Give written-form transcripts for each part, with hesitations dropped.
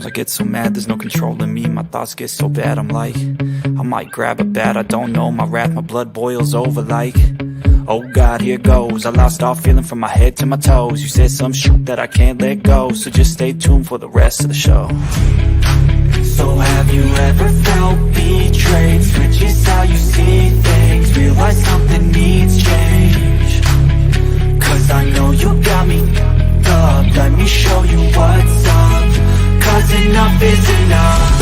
Sometimes I get so mad, there's no controlling me. My thoughts get so bad, I'm like, I might grab a bat, I don't know. My wrath, my blood boils over like, oh God, here goes. I lost all feeling from my head to my toes. You said some shit that I can't let go, so just stay tuned for the rest of the show. So have you ever felt betrayed? Switches how you see things, realize something needs change. Cause I know you got me up, let me show you what's up. Cause enough is enough.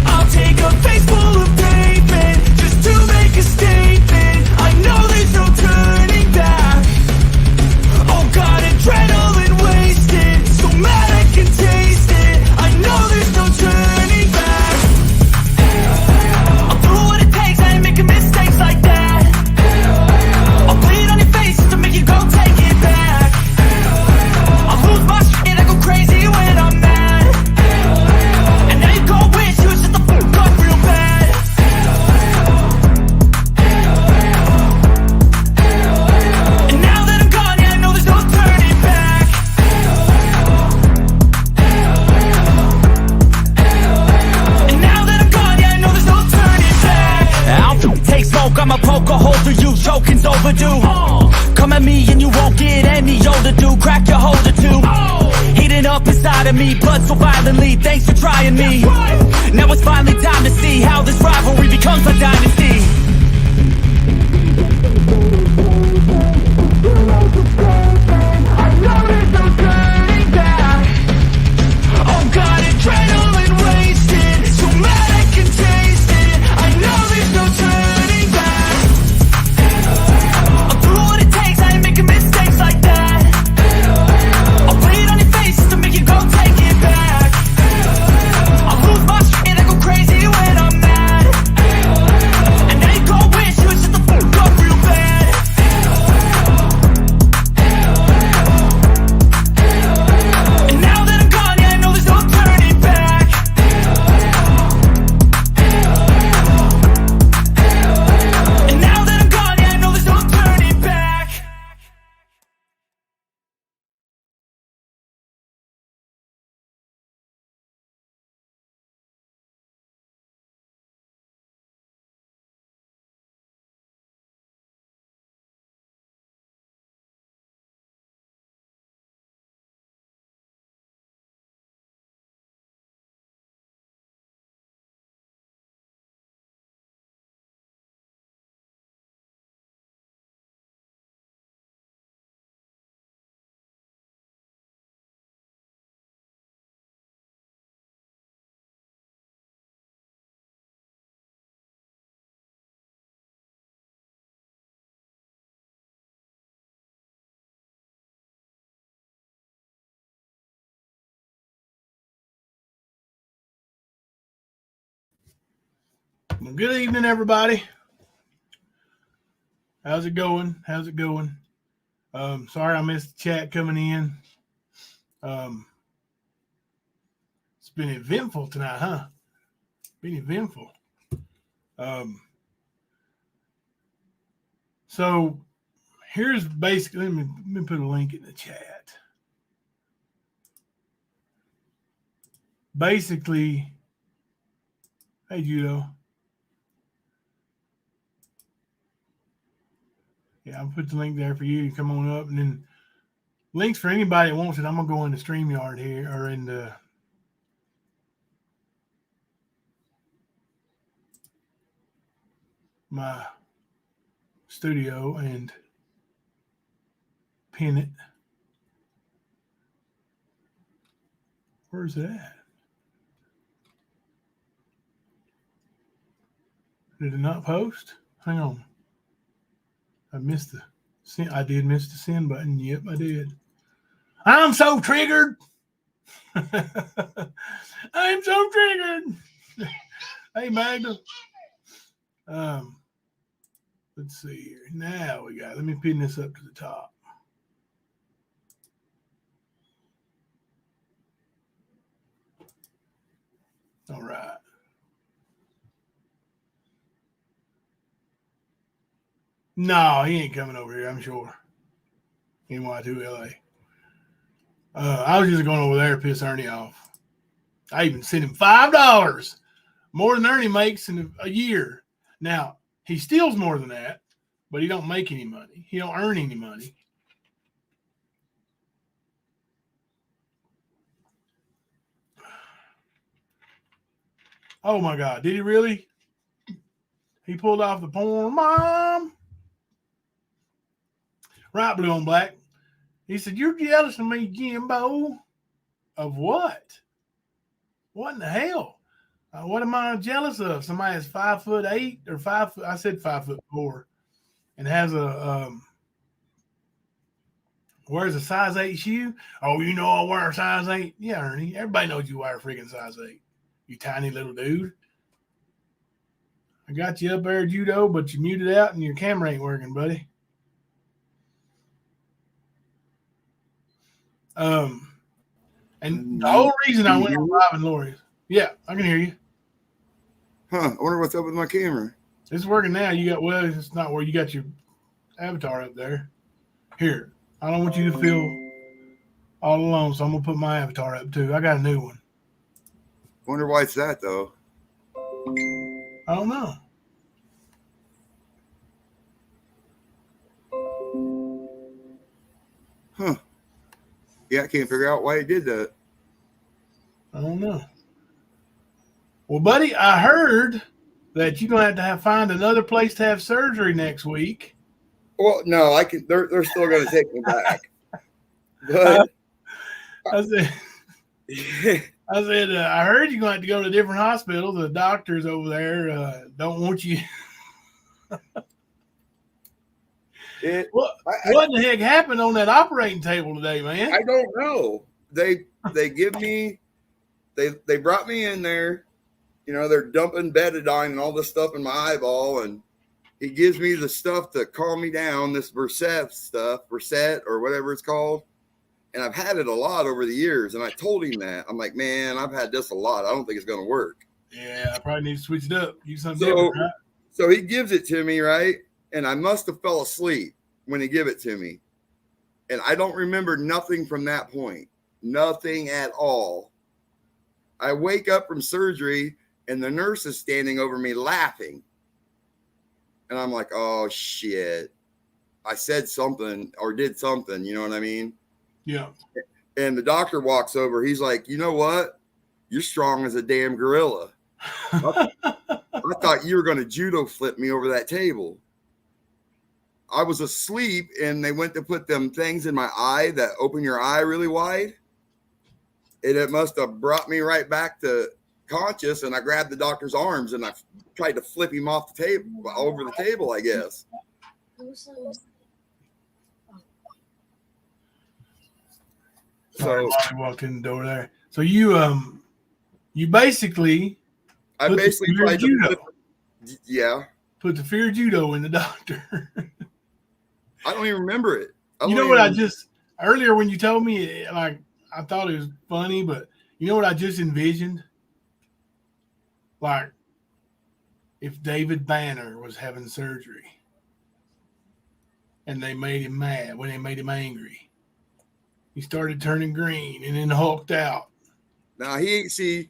I'll take a face full of pavement just to make a statement. I know there's no turning back. Oh God, adrenaline wasted, so mad I can taste it. I know there's no turning back. I'll do what it takes, I ain't making mistakes like that. I'll bleed on your face just to make you go take it back. I'll lose my shit, I go crazy when I'm mad. And now you go wish you was just the fuck up real bad. And now that I'm gone, yeah, I know there's no turning back. And now that I'm gone, yeah, I know there's no turning back. I'll take smoke, I'ma poke a hole through you, choking's overdue. Come at me and you won't get any older, dude. Crack your holder too. Heating up inside of me, blood so violently. Thanks for trying me. Now it's finally time to see how this rivalry becomes a dynasty. I know there's no turning back. Oh God, adrenaline wasted, so mad I can taste it. I know there's no turning back. I'll do what it takes, I ain't making mistakes like that. I'll bleed on your face just to make you go take it back. I'll lose my shit, I go crazy when I'm mad. And now you go wish you was just the fuck up real bad. And now that I'm gone, yeah, I know there's no turning back. And now that I'm gone, yeah, I know there's no turning back. Well, good evening, everybody. How's it going? How's it going? Sorry I missed the chat coming in. It's been eventful tonight, huh? Been eventful. So here's basically, let me put a link in the chat. Basically, hey Judo. Yeah, I'll put the link there for you to come on up, and then links for anybody that wants it. I'm gonna go into StreamYard here, or in the my studio and pin it. Where's it at? Did it not post? Hang on. I missed the send. I did miss the send button. Yep, I did. I'm so triggered. I'm so triggered. Hey, Magda. Let's see here. Now we got. Let me pin this up to the top. All right. No, he ain't coming over here, I'm sure. NY2 LA. I was just going over there to piss Ernie off. I even sent him $5, more than Ernie makes in a year. Now, he steals more than that, but he don't make any money. He don't earn any money. Oh, my God. Did he really? He pulled off the porn. Mom. Right, blue on black. He said, you're jealous of me, Jimbo. Of what? What in the hell? What am I jealous of? Somebody that's 5'8" or 5 foot. I said 5'4", and has a wears a size 8 shoe. Oh, you know I wear a size 8. Yeah, Ernie. Everybody knows you wear a freaking size 8. You tiny little dude. I got you up there, judo, but you muted out and your camera ain't working, buddy. And the whole reason I went on Live and Lori's. Yeah, I can hear you. Huh, I wonder what's up with my camera. It's working now. Well, it's not where you got your avatar up there. Here, I don't want you to feel all alone, so I'm going to put my avatar up too. I got a new one. Wonder why it's that, though. I don't know. Huh. Yeah, I can't figure out why he did that. I don't know. Well, buddy, I heard that you're gonna have to find another place to have surgery next week. Well, no, I can. They're still gonna take me back. But I said, I heard you're gonna have to go to different hospitals. The doctors over there don't want you. What the heck happened on that operating table today, man? I don't know. They give me. They brought me in there. You know, they're dumping betadine and all this stuff in my eyeball, and he gives me the stuff to calm me down, this Versed or whatever it's called. And I've had it a lot over the years, and I told him that. I'm like, man, I've had this a lot. I don't think it's going to work. Yeah, I probably need to switch it up. Do something different, right? So he gives it to me, right? And I must have fell asleep when he gave it to me. And I don't remember nothing from that point. Nothing at all. I wake up from surgery, and the nurse is standing over me laughing. And I'm like, oh, shit. I said something or did something, you know what I mean? Yeah. And the doctor walks over. He's like, you know what? You're strong as a damn gorilla. I thought you were going to judo flip me over that table. I was asleep, and they went to put them things in my eye that open your eye really wide. And it must have brought me right back to conscious, and I grabbed the doctor's arms, and I tried to flip him off the table, over the table, I guess. So I walked in the door there. So you basically tried to put the fear judo in the doctor. I don't even remember it. Earlier when you told me, like, I thought it was funny, but you know what I just envisioned? Like, if David Banner was having surgery and they made him mad, when they made him angry, he started turning green and then hulked out. Now he's just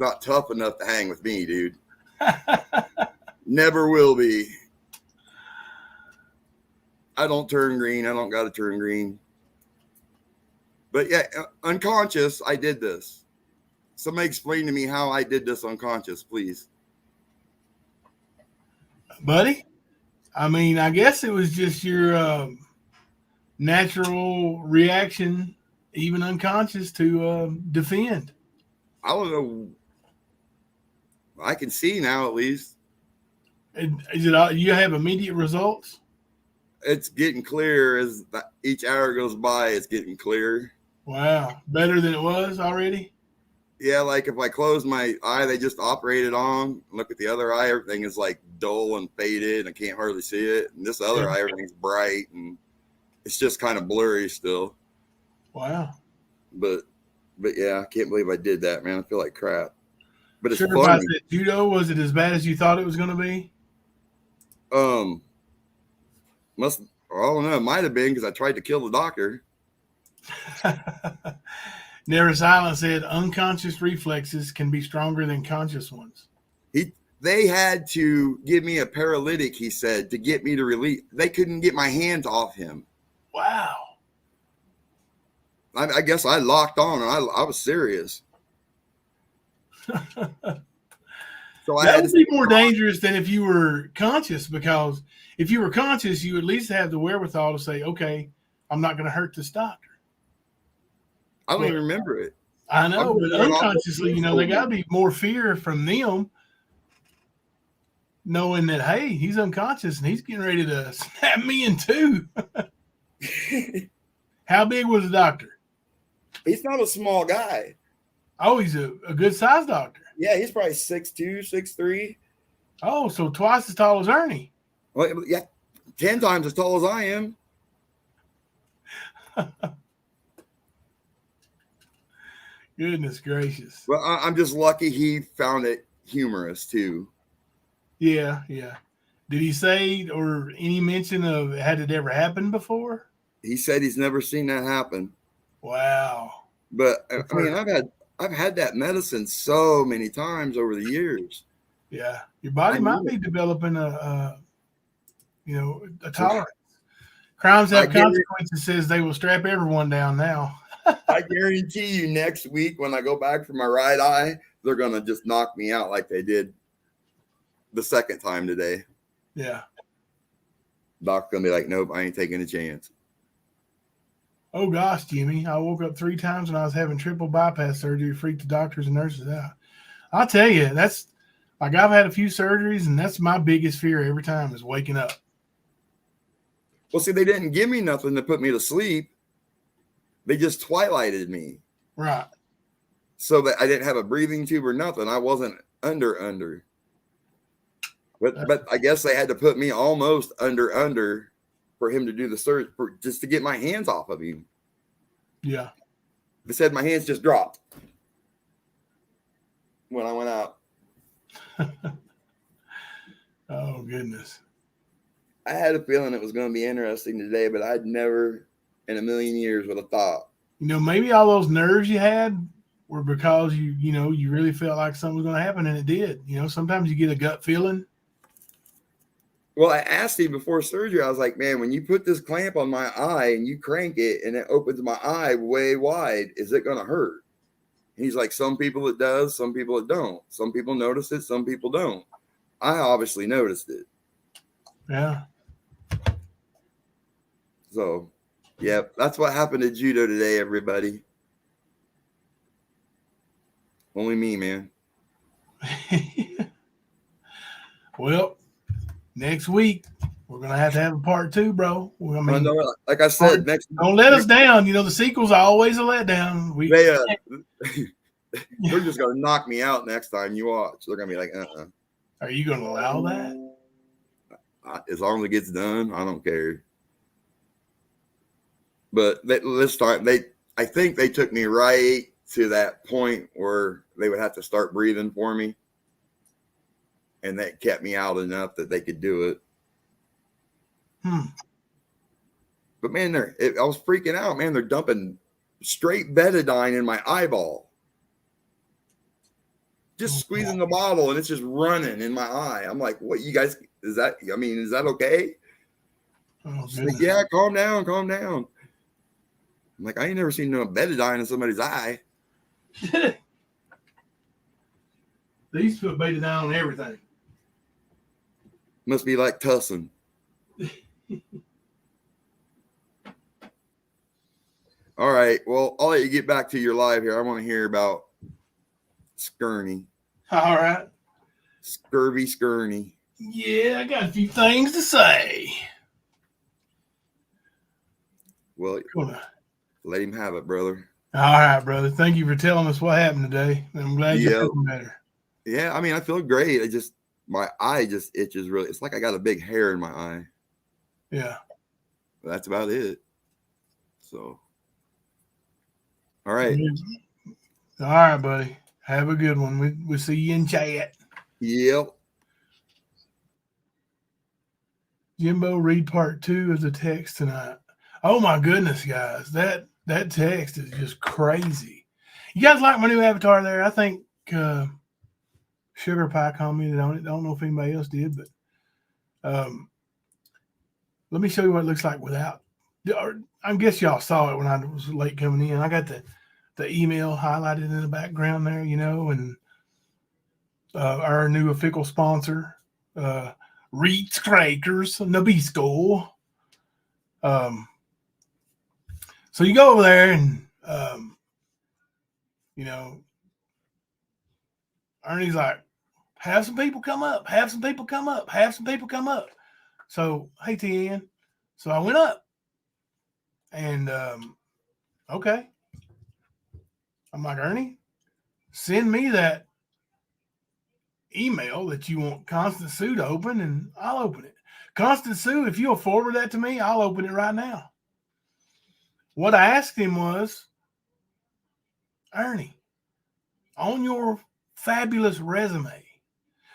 not tough enough to hang with me, dude. Never will be. I don't turn green. I don't got to turn green. But yeah, unconscious, I did this. Somebody explain to me how I did this unconscious, please. Buddy, I mean, I guess it was just your natural reaction, even unconscious, to defend. I don't know. I can see now, at least. Is it? You have immediate results? It's getting clear as each hour goes by. It's getting clearer. Wow, better than it was already. Yeah, like if I close my eye, they just operated on. Look at the other eye; everything is like dull and faded. I can't hardly see it. And this other eye, everything's bright, and it's just kind of blurry still. Wow. But yeah, I can't believe I did that, man. I feel like crap. But it's sure funny. About that judo, was it as bad as you thought it was going to be? I don't know. It might have been because I tried to kill the doctor. Never Silent said unconscious reflexes can be stronger than conscious ones. They had to give me a paralytic, he said, to get me to release. They couldn't get my hands off him. Wow. I guess I locked on and I was serious. So that would be more dangerous than if you were conscious, because if you were conscious, you at least have the wherewithal to say, okay, I'm not going to hurt this doctor. I don't even remember it. I know, but unconsciously, there got to be more fear from them, knowing that, hey, he's unconscious and he's getting ready to snap me in two. How big was the doctor? He's not a small guy. Oh, he's a good sized doctor. Yeah, he's probably 6'2", 6'3". Oh, so twice as tall as Ernie. Well, yeah, 10 times as tall as I am. Goodness gracious. Well, I'm just lucky he found it humorous too. Yeah. Did he say or any mention of had it ever happened before? He said he's never seen that happen. Wow. But I mean, I've had that medicine so many times over the years. Yeah, your body might be developing a tolerance. Crimes have consequences says they will strap everyone down now. I guarantee you next week when I go back for my right eye, they're going to just knock me out like they did the second time today. Yeah. Doc's going to be like, nope, I ain't taking a chance. Oh, gosh, Jimmy. I woke up 3 times when I was having triple bypass surgery, freaked the doctors and nurses out. I'll tell you, that's like I've had a few surgeries, and that's my biggest fear every time is waking up. Well, see, they didn't give me nothing to put me to sleep. They just twilighted me. Right. So that I didn't have a breathing tube or nothing. I wasn't under. But I guess they had to put me almost under for him to do the surgery, just to get my hands off of him. Yeah. They said my hands just dropped when I went out. Oh, goodness. I had a feeling it was going to be interesting today, but I'd never in a million years would have thought. Maybe all those nerves you had were because you really felt like something was going to happen, and it did. Sometimes you get a gut feeling. Well, I asked him before surgery, I was like, man, when you put this clamp on my eye and you crank it and it opens my eye way wide, is it going to hurt? And he's like, some people it does, some people it don't. Some people notice it, some people don't. I obviously noticed it. Yeah. So, yeah, that's what happened to judo today, everybody. Only me, man. Well, next week we're gonna have to have a part 2, bro. Like I said, don't let us down. The sequel's always a letdown. They're just gonna knock me out next time you watch. They're gonna be like, Are you gonna allow that? As long as it gets done, I don't care. But this time, I think they took me right to that point where they would have to start breathing for me. And that kept me out enough that they could do it. But man, I was freaking out, man. They're dumping straight betadine in my eyeball. Just squeezing the bottle and it's just running in my eye. I'm like, what, you guys, is that okay? Oh, like, yeah, calm down. I'm like, I ain't never seen no betadine in somebody's eye. They used to put betadine on everything. Must be like Tussin. All right. Well, I'll let you get back to your live here. I want to hear about Skern-gate. All right. Skern-gate. Yeah, I got a few things to say. Well, let him have it, brother. All right, brother. Thank you for telling us what happened today. I'm glad you're feeling better. Yeah, I mean, I feel great. My eye just itches really. It's like I got a big hair in my eye. Yeah. But that's about it. So, all right. All right, buddy. Have a good one. We'll see you in chat. Yep. Jimbo, read part 2 of the text tonight. Oh my goodness, guys. That That text is just crazy. You guys like my new avatar there? I think Sugar Pie commented on it. Don't know if anybody else did, but let me show you what it looks like without. I guess y'all saw it when I was late coming in. I got the email highlighted in the background there, and our new official sponsor, Reed's Crackers, Nabisco. So you go over there and, Ernie's like, have some people come up, have some people come up, have some people come up. So, hey, TN. So I went up and, okay. I'm like, Ernie, send me that email that you want Constant Sue to open and I'll open it. Constant Sue, if you'll forward that to me, I'll open it right now. What I asked him was, Ernie, on your fabulous resume,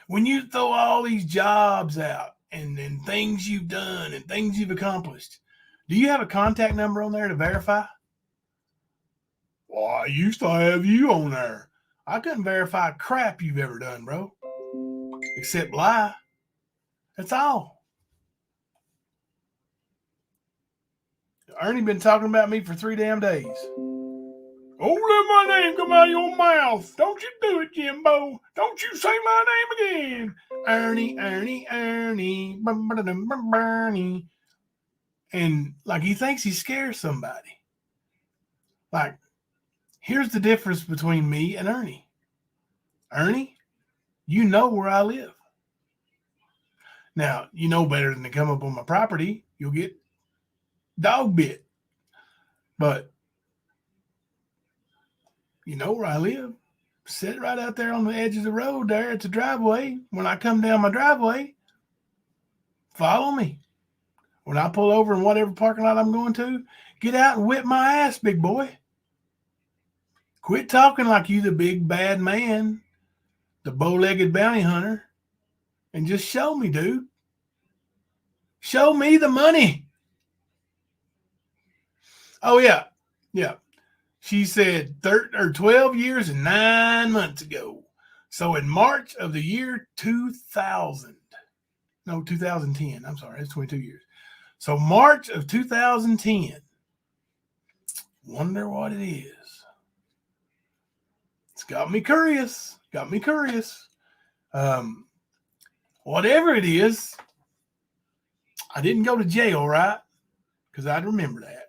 when you throw all these jobs out and things you've done and things you've accomplished, do you have a contact number on there to verify? Well, I used to have you on there. I couldn't verify crap you've ever done, bro. Except lie. That's all. Ernie been talking about me for 3 damn days. Oh, let my name come out of your mouth. Don't you do it, Jimbo. Don't you say my name again. Ernie, Ernie, Ernie. Bernie. And like he thinks he scares somebody. Like, here's the difference between me and Ernie. Ernie, you know where I live. Now, you know better than to come up on my property. You'll get dog bit. But you know where I live. Sit right out there on the edge of the road there at the driveway. When I come down my driveway, follow me. When I pull over in whatever parking lot I'm going to, get out and whip my ass, big boy. Quit talking like you the big bad man, the bow-legged bounty hunter, and just show me, dude. Show me the money. Oh, yeah. Yeah. She said 12 years and 9 months ago. So in March of the year 2010. I'm sorry, it's 22 years. So March of 2010. Wonder what it is. It's got me curious. Whatever it is, I didn't go to jail, right? Because I'd remember that.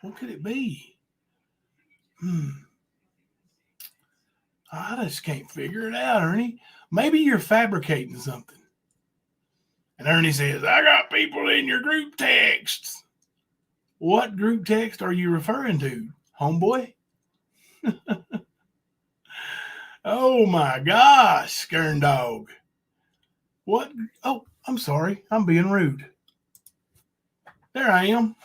What could it be? I just can't figure it out, Ernie. Maybe you're fabricating something. And Ernie says, I got people in your group texts. What group text are you referring to, homeboy? Oh my gosh, skern dog. What? Oh, I'm sorry. I'm being rude. There I am.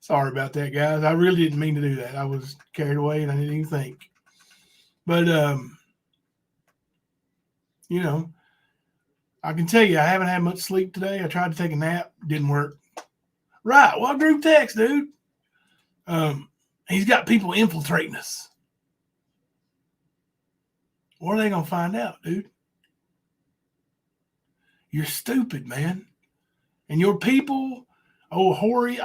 Sorry about that, guys. I really didn't mean to do that. I was carried away and I didn't even think. But, I can tell you I haven't had much sleep today. I tried to take a nap. Didn't work. Right. What group text, dude? He's got people infiltrating us. What are they going to find out, dude? You're stupid, man. And your people, Hori,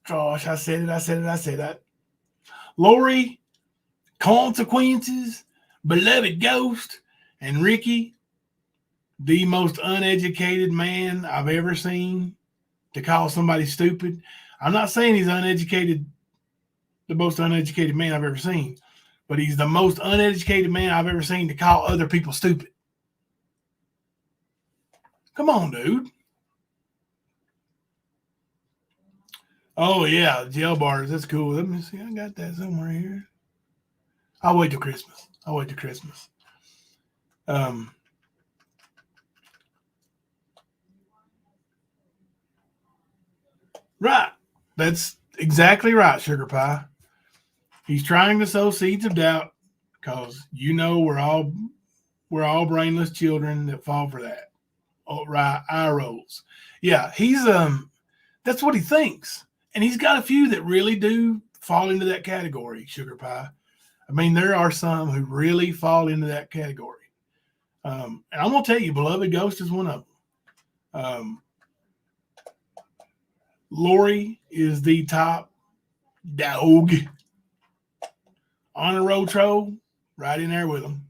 gosh, I said it. Lori, Consequences, Beloved Ghost, and Ricky, the most uneducated man I've ever seen to call somebody stupid. I'm not saying he's uneducated, the most uneducated man I've ever seen, but he's the most uneducated man I've ever seen to call other people stupid. Come on, dude. Oh, yeah, jail bars. That's cool. Let me see. I got that somewhere here. I'll wait till Christmas. Right. That's exactly right, Sugar Pie. He's trying to sow seeds of doubt because we're all brainless children that fall for that. Oh, right, eye rolls. Yeah, he's That's what he thinks. And he's got a few that really do fall into that category, Sugar Pie. I mean, there are some who really fall into that category. And I'm going to tell you, Beloved Ghost is one of them. Lori is the top dog. On a road troll, right in there with them.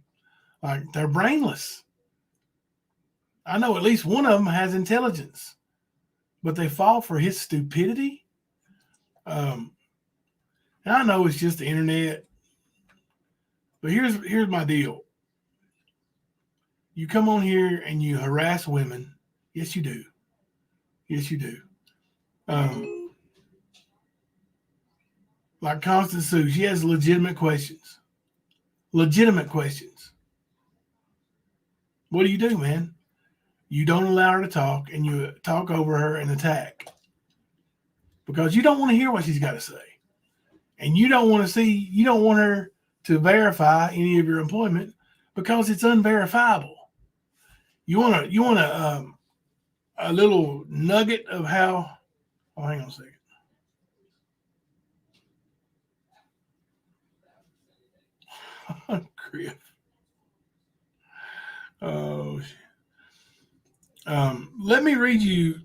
Like, they're brainless. I know at least one of them has intelligence, but they fall for his stupidity. And I know it's just the internet, but here's my deal. You come on here and you harass women. Yes, you do. Yes, you do. Like Constance Sue, she has legitimate questions. Legitimate questions. What do, man? You don't allow her to talk, and you talk over her and attack. Because you don't want to hear what she's got to say. And you don't want her to verify any of your employment because it's unverifiable. You want a little nugget of how, oh, hang on a second. Griff. Oh, let me read you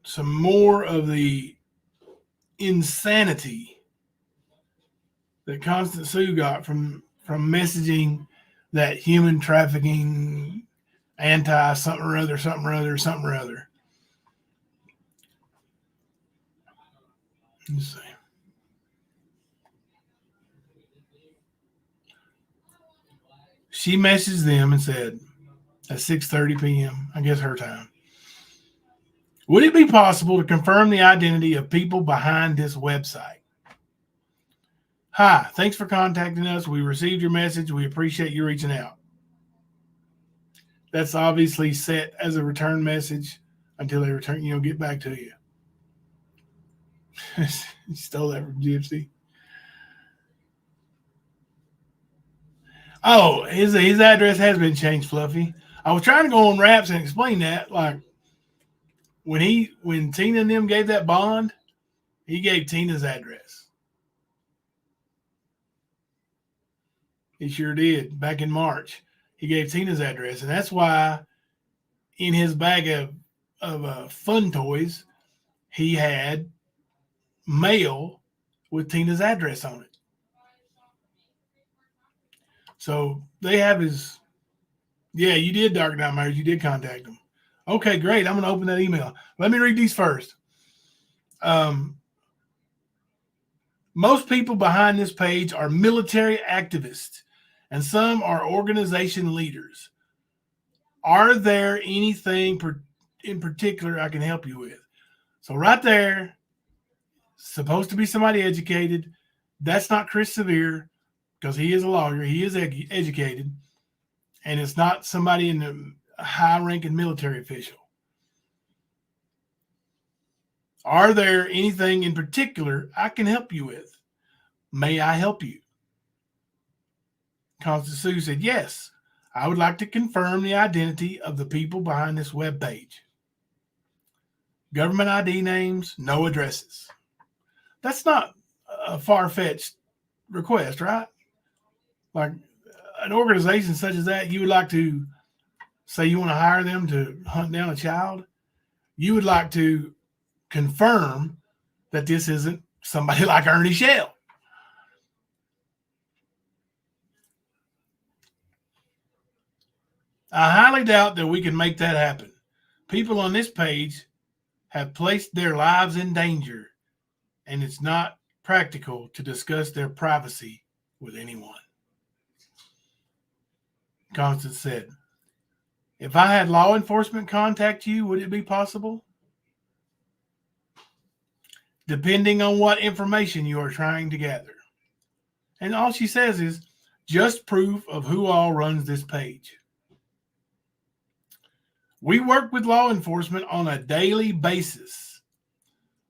some more of the insanity that Constance Sue got from messaging that human trafficking anti something or other. Let's see. She messaged them and said at 6:30 p.m., I guess her time, would it be possible to confirm the identity of people behind this website? Hi, thanks for contacting us. We received your message. We appreciate you reaching out. That's obviously set as a return message until they return, get back to you. You stole that from Gypsy. Oh, his address has been changed, Fluffy. I was trying to go on Raps and explain that. Like when Tina and them gave that bond, he gave Tina's address. He sure did. Back in March, he gave Tina's address, and that's why in his bag of fun toys, he had mail with Tina's address on it. So they have his. Yeah, you did, Dark Knight Myers. You did contact him. Okay, great. I'm going to open that email. Let me read these first. Most people behind this page are military activists, and some are organization leaders. Are there anything in particular I can help you with? So right there, supposed to be somebody educated. That's not Chris Severe because he is a lawyer. He is educated. And it's not somebody in the high-ranking military official. Are there anything in particular I can help you with? May I help you? Constance Sue said, yes, I would like to confirm the identity of the people behind this web page. Government ID names, no addresses. That's not a far-fetched request, right? Like an organization such as that, you would like to say you want to hire them to hunt down a child. You would like to confirm that this isn't somebody like Ernie Shell. I highly doubt that we can make that happen. People on this page have placed their lives in danger, and it's not practical to discuss their privacy with anyone. Constance said, if I had law enforcement contact you, would it be possible? Depending on what information you are trying to gather. And all she says is just proof of who all runs this page. We work with law enforcement on a daily basis.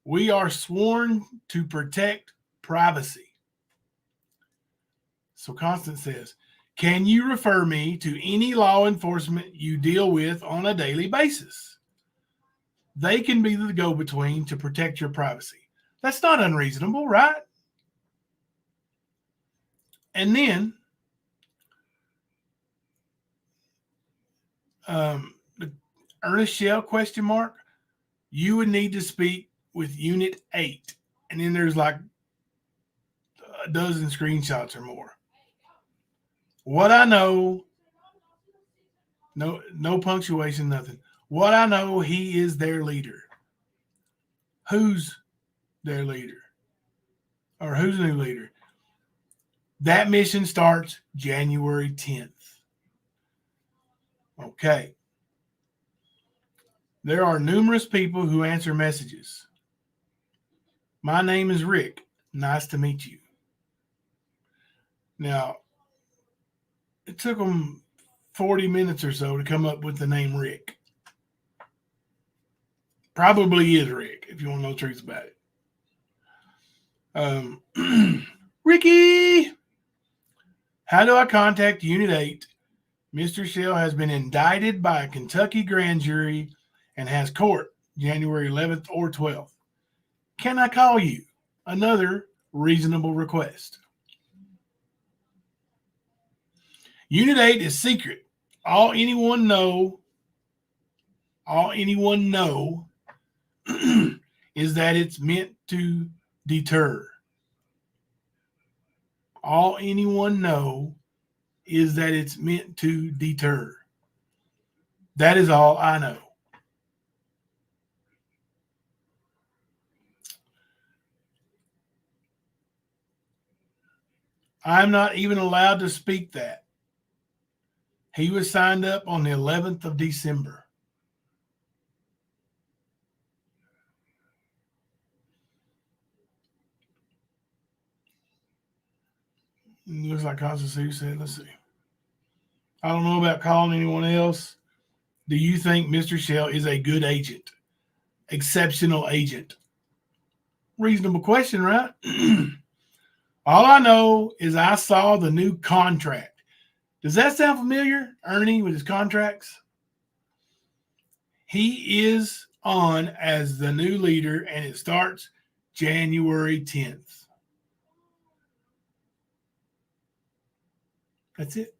We are sworn to protect privacy. So Constance says, can you refer me to any law enforcement you deal with on a daily basis? They can be the go-between to protect your privacy. That's not unreasonable, right? And then the Ernest Shell ? You would need to speak with Unit 8. And then there's like a dozen screenshots or more. What I know, no punctuation, nothing. What I know, he is their leader. Who's their leader? Or who's the new leader? That mission starts January 10th. Okay. There are numerous people who answer messages. My name is Rick. Nice to meet you. Now, it took them 40 minutes or so to come up with the name Rick. Probably is Rick, if you want to know the truth about it. Ricky! How do I contact Unit 8? Mr. Shell has been indicted by a Kentucky grand jury and has court January 11th or 12th. Can I call you? Another reasonable request. Unit 8 is secret. All anyone know is that it's meant to deter. All anyone know is that it's meant to deter. That is all I know. I'm not even allowed to speak that. He was signed up on the 11th of December. Looks like Constance said, let's see. I don't know about calling anyone else. Do you think Mr. Shell is a good agent? Exceptional agent? Reasonable question, right? All I know is I saw the new contract. Does that sound familiar, Ernie, with his contracts? He is on as the new leader, and it starts January 10th. That's it.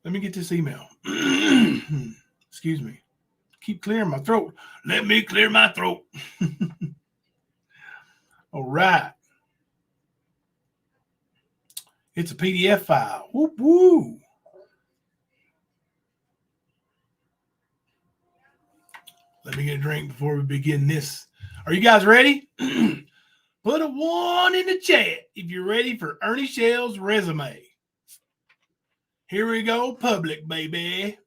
Let me get this email. Excuse me. Keep clearing my throat. Let me clear my throat. All right. It's a PDF file. Whoop, woo. Let me get a drink before we begin this. Are you guys ready? Put a 1 in the chat if you're ready for Ernie Shell's resume. Here we go, public, baby.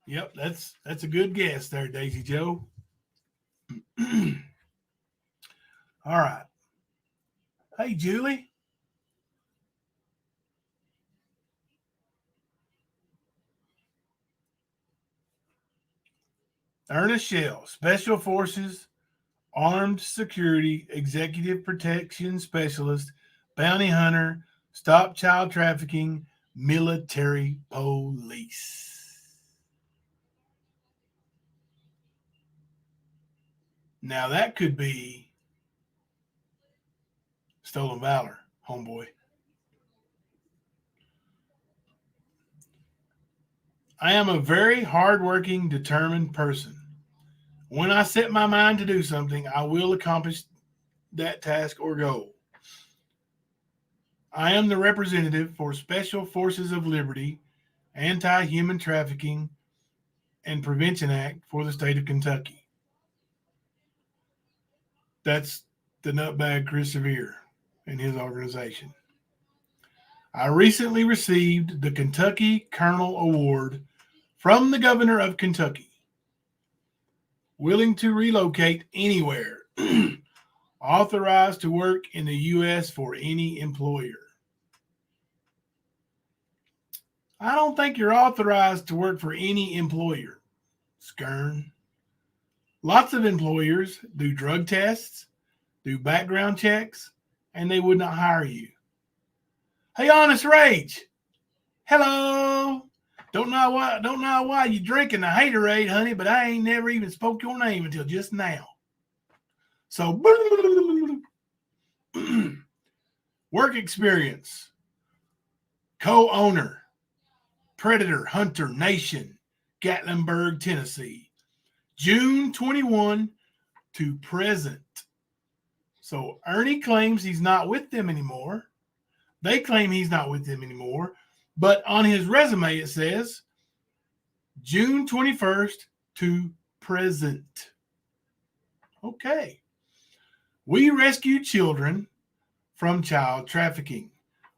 Yep, that's a good guess there, Daisy Joe. All right. Hey, Julie. Ernest Shell, Special Forces, Armed Security, Executive Protection Specialist, Bounty Hunter, Stop Child Trafficking, Military Police. Now that could be stolen valor, homeboy. I am a very hardworking, determined person. When I set my mind to do something, I will accomplish that task or goal. I am the representative for Special Forces of Liberty, Anti-Human Trafficking, and Prevention Act for the state of Kentucky. That's the nutbag Chris Sevier and his organization. I recently received the Kentucky Colonel Award from the governor of Kentucky. Willing to relocate anywhere. Authorized to work in the U.S. for any employer. I don't think you're authorized to work for any employer, Skern. Lots of employers do drug tests, do background checks, and they would not hire you. Hey, Honest Rage. Hello. Don't know why you drinking the haterade, honey, but I ain't never even spoke your name until just now. So, work experience. Co-owner, Predator Hunter Nation, Gatlinburg, Tennessee. June 21 to present. So Ernie claims he's not with them anymore. They claim he's not with them anymore. But on his resume, it says June 21st to present. Okay. We rescue children from child trafficking.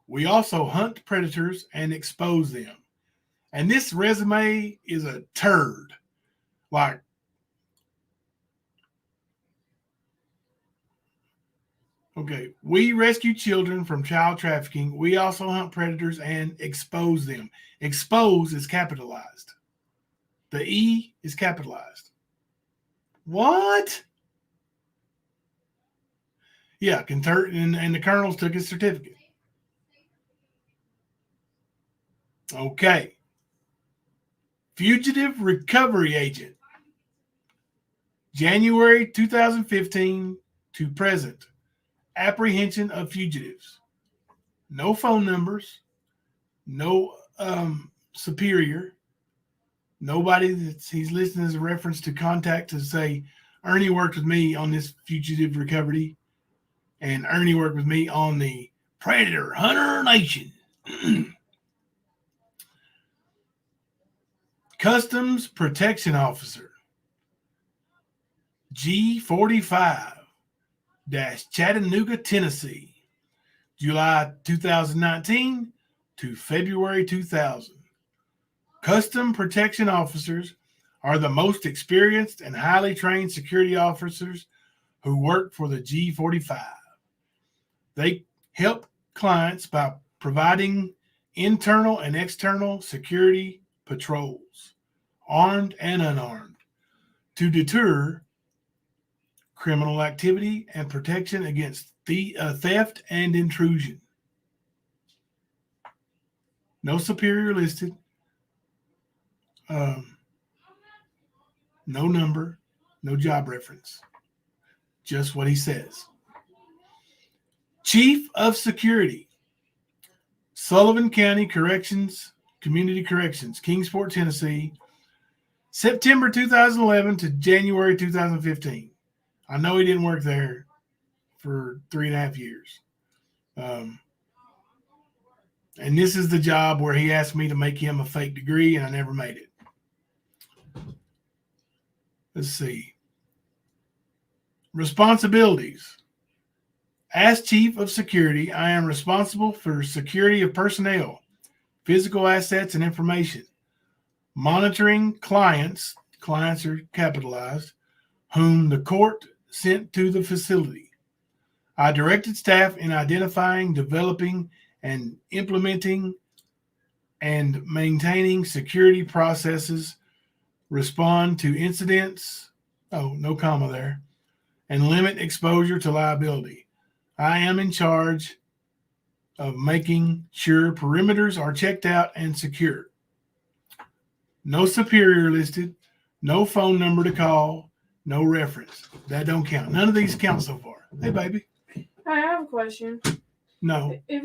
We also hunt predators and expose them. And this resume is a turd. Like, okay, we rescue children from child trafficking. We also hunt predators and expose them. Expose is capitalized. The E is capitalized. What? Yeah, and the colonels took his certificate. Okay. Fugitive recovery agent. January 2015 to present. Apprehension of fugitives. No phone numbers. No superior. Nobody that he's listed as a reference to contact to say, Ernie worked with me on this fugitive recovery, and Ernie worked with me on the Predator Hunter Nation. Customs Protection Officer. G45 Chattanooga, Tennessee. July 2019 to February 2000. Custom protection officers are the most experienced and highly trained security officers who work for the G45. They help clients by providing internal and external security patrols, armed and unarmed, to deter criminal activity and protection against theft and intrusion. No superior listed. No number, no job reference. Just what he says. Chief of Security, Sullivan County Corrections, Community Corrections, Kingsport, Tennessee, September 2011 to January 2015. I know he didn't work there for 3.5 years. And this is the job where he asked me to make him a fake degree, and I never made it. Let's see. Responsibilities. As Chief of Security, I am responsible for security of personnel, physical assets, and information. Monitoring clients are capitalized, whom the court sent to the facility. I directed staff in identifying, developing, and implementing and maintaining security processes, respond to incidents, no comma there, and limit exposure to liability. I am in charge of making sure perimeters are checked out and secure. No superior listed, no phone number to call, no reference. That don't count. None of these count so far. Hey, baby. I have a question. No. If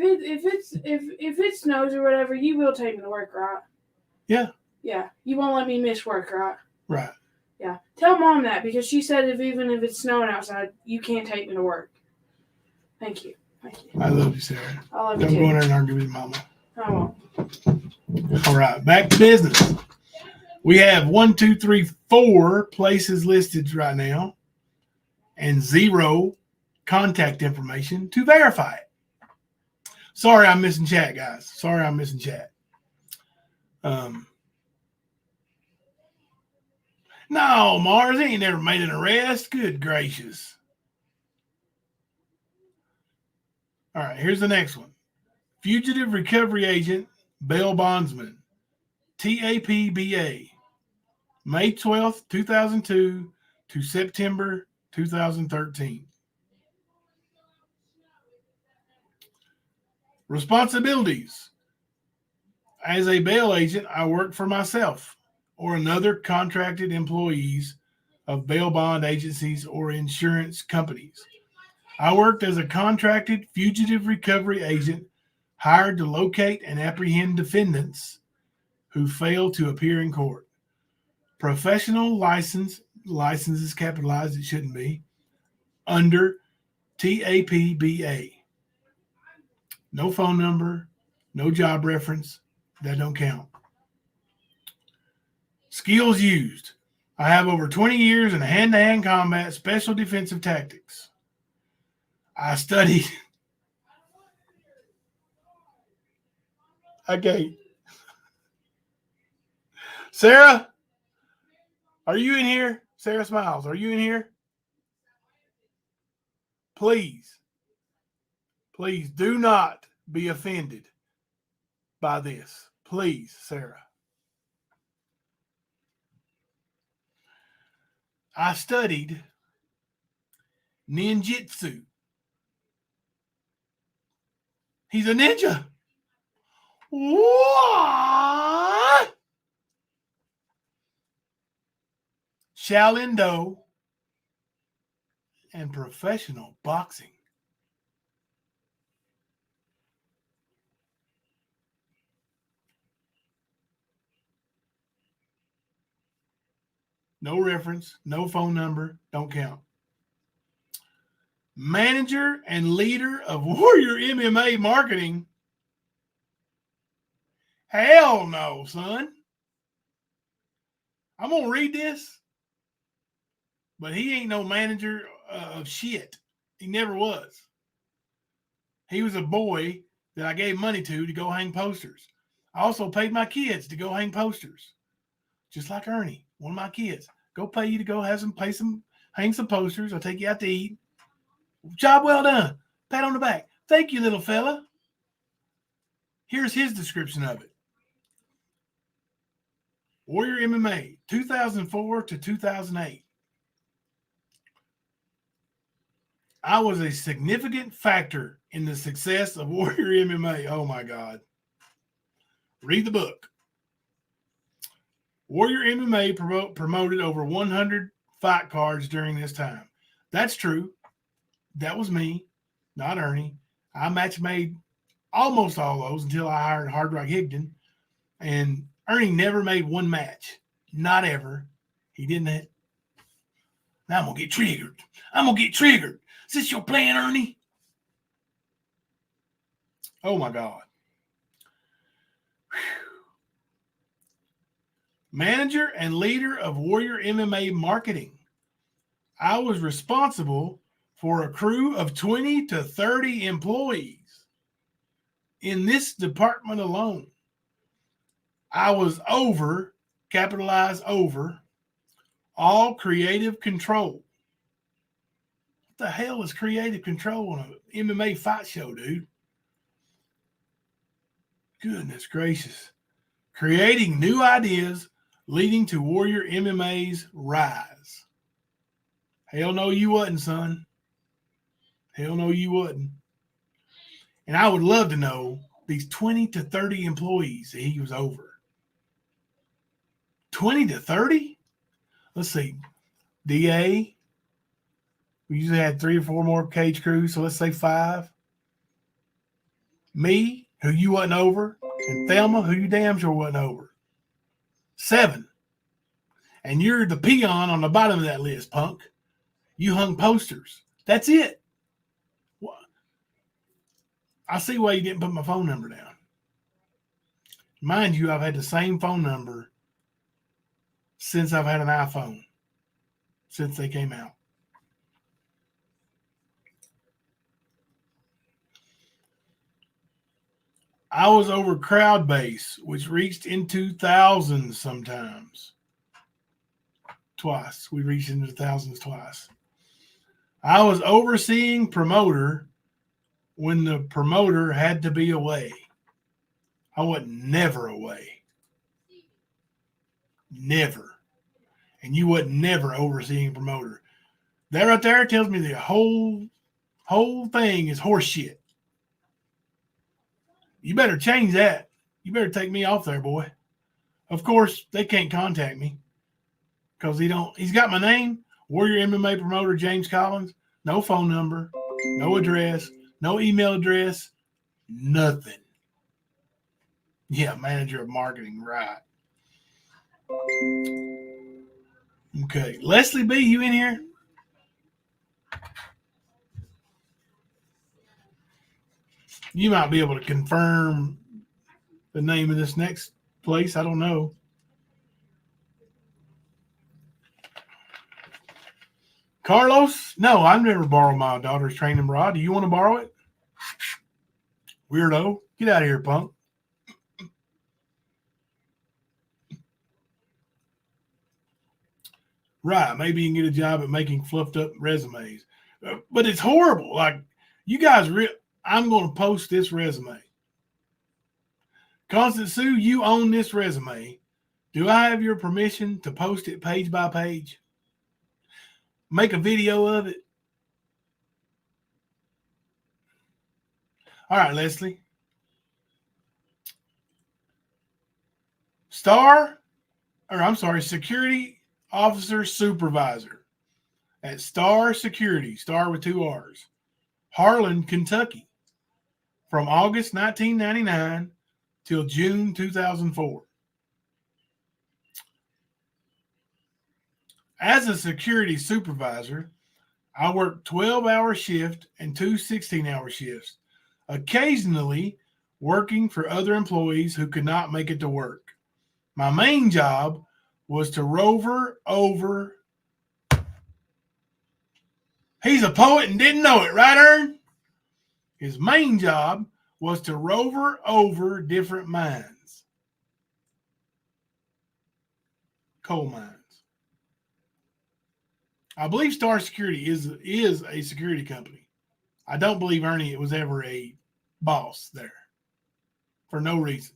it snows or whatever, you will take me to work, right? Yeah. Yeah. You won't let me miss work, right? Right. Yeah. Tell Mom that, because she said even if it's snowing outside, you can't take me to work. Thank you. I love you, Sarah. I love you Don't too. go in there and argue with your mama. I won't. All right, back to business. We have 1, 2, 3, 4 places listed right now and 0 contact information to verify it. Sorry, I'm missing chat, guys. Sorry, I'm missing chat. No, Mars, he ain't never made an arrest. Good gracious. All right, here's the next one. Fugitive Recovery Agent, Bail Bondsman, TAPBA, May 12th, 2002 to September 2013. Responsibilities. As a bail agent, I work for myself or another contracted employees of bail bond agencies or insurance companies. I worked as a contracted fugitive recovery agent hired to locate and apprehend defendants who fail to appear in court. Professional license is capitalized, it shouldn't be, under TAPBA. No phone number, no job reference, that don't count. Skills used. I have over 20 years in hand-to-hand combat, special defensive tactics. I studied. Okay. Sarah, are you in here? Sarah Smiles, are you in here? Please do not be offended by this. Please, Sarah. I studied ninjutsu. He's a ninja. What? Shaolin Do and professional boxing. No reference, no phone number, don't count. Manager and leader of Warrior MMA marketing. Hell no, son. I'm going to read this, but he ain't no manager of shit. He never was. He was a boy that I gave money to go hang posters. I also paid my kids to go hang posters. Just like Ernie, one of my kids. Go pay you to go hang some posters. I'll take you out to eat. Job well done. Pat on the back. Thank you, little fella. Here's his description of it. Warrior MMA, 2004 to 2008. I was a significant factor in the success of Warrior MMA. Oh, my God. Read the book. Warrior MMA promoted over 100 fight cards during this time. That's true. That was me, not Ernie. I match made almost all those until I hired Hard Rock Higdon. And Ernie never made one match. Not ever. He didn't. Now I'm going to get triggered. Is this your plan, Ernie? Oh, my God. Whew. Manager and leader of Warrior MMA marketing. I was responsible for a crew of 20 to 30 employees. In this department alone, I was over, capitalized over, all creative control. What the hell is creative control on an MMA fight show, dude? Goodness gracious. Creating new ideas leading to Warrior MMA's rise. Hell no, you wasn't, son. Hell no, you wasn't. And I would love to know these 20 to 30 employees that he was over. 20 to 30? Let's see. DA. We usually had 3 or 4 more cage crews, so let's say 5. Me, who you wasn't over. And Thelma, who you damn sure wasn't over. 7. And you're the peon on the bottom of that list, punk. You hung posters. That's it. I see why you didn't put my phone number down. Mind you, I've had the same phone number since I've had an iPhone, since they came out. I was over crowd base, which reached into thousands sometimes. Twice. We reached into thousands twice. I was overseeing promoter when the promoter had to be away. I wasn't never away. Never. And you wasn't never overseeing promoter. That right there tells me the whole thing is horse shit. You better change that. You better take me off there, boy. Of course, they can't contact me because he's got my name, Warrior MMA promoter James Collins, no phone number, no address, no email address, nothing. Yeah, manager of marketing, right. Okay, Leslie B, you in here? You might be able to confirm the name of this next place. I don't know. Carlos? No, I've never borrowed my daughter's training rod. Do you want to borrow it? Weirdo. Get out of here, punk. Right. Maybe you can get a job at making fluffed up resumes. But it's horrible. Like, you guys, I'm going to post this resume. Constance Sue, you own this resume. Do I have your permission to post it page by page? Make a video of it? All right, Leslie. Security Officer Supervisor at Star Security, Star with 2 R's, Harlan, Kentucky, from August 1999 till June 2004. As a security supervisor, I work 12-hour shift and 2 16-hour shifts, occasionally working for other employees who could not make it to work. My main job was to rover over. He's a poet and didn't know it, right, Ern? His main job was to rover over different mines, coal mines. I believe Star Security is a security company. I don't believe Ernie was ever a boss there for no reason.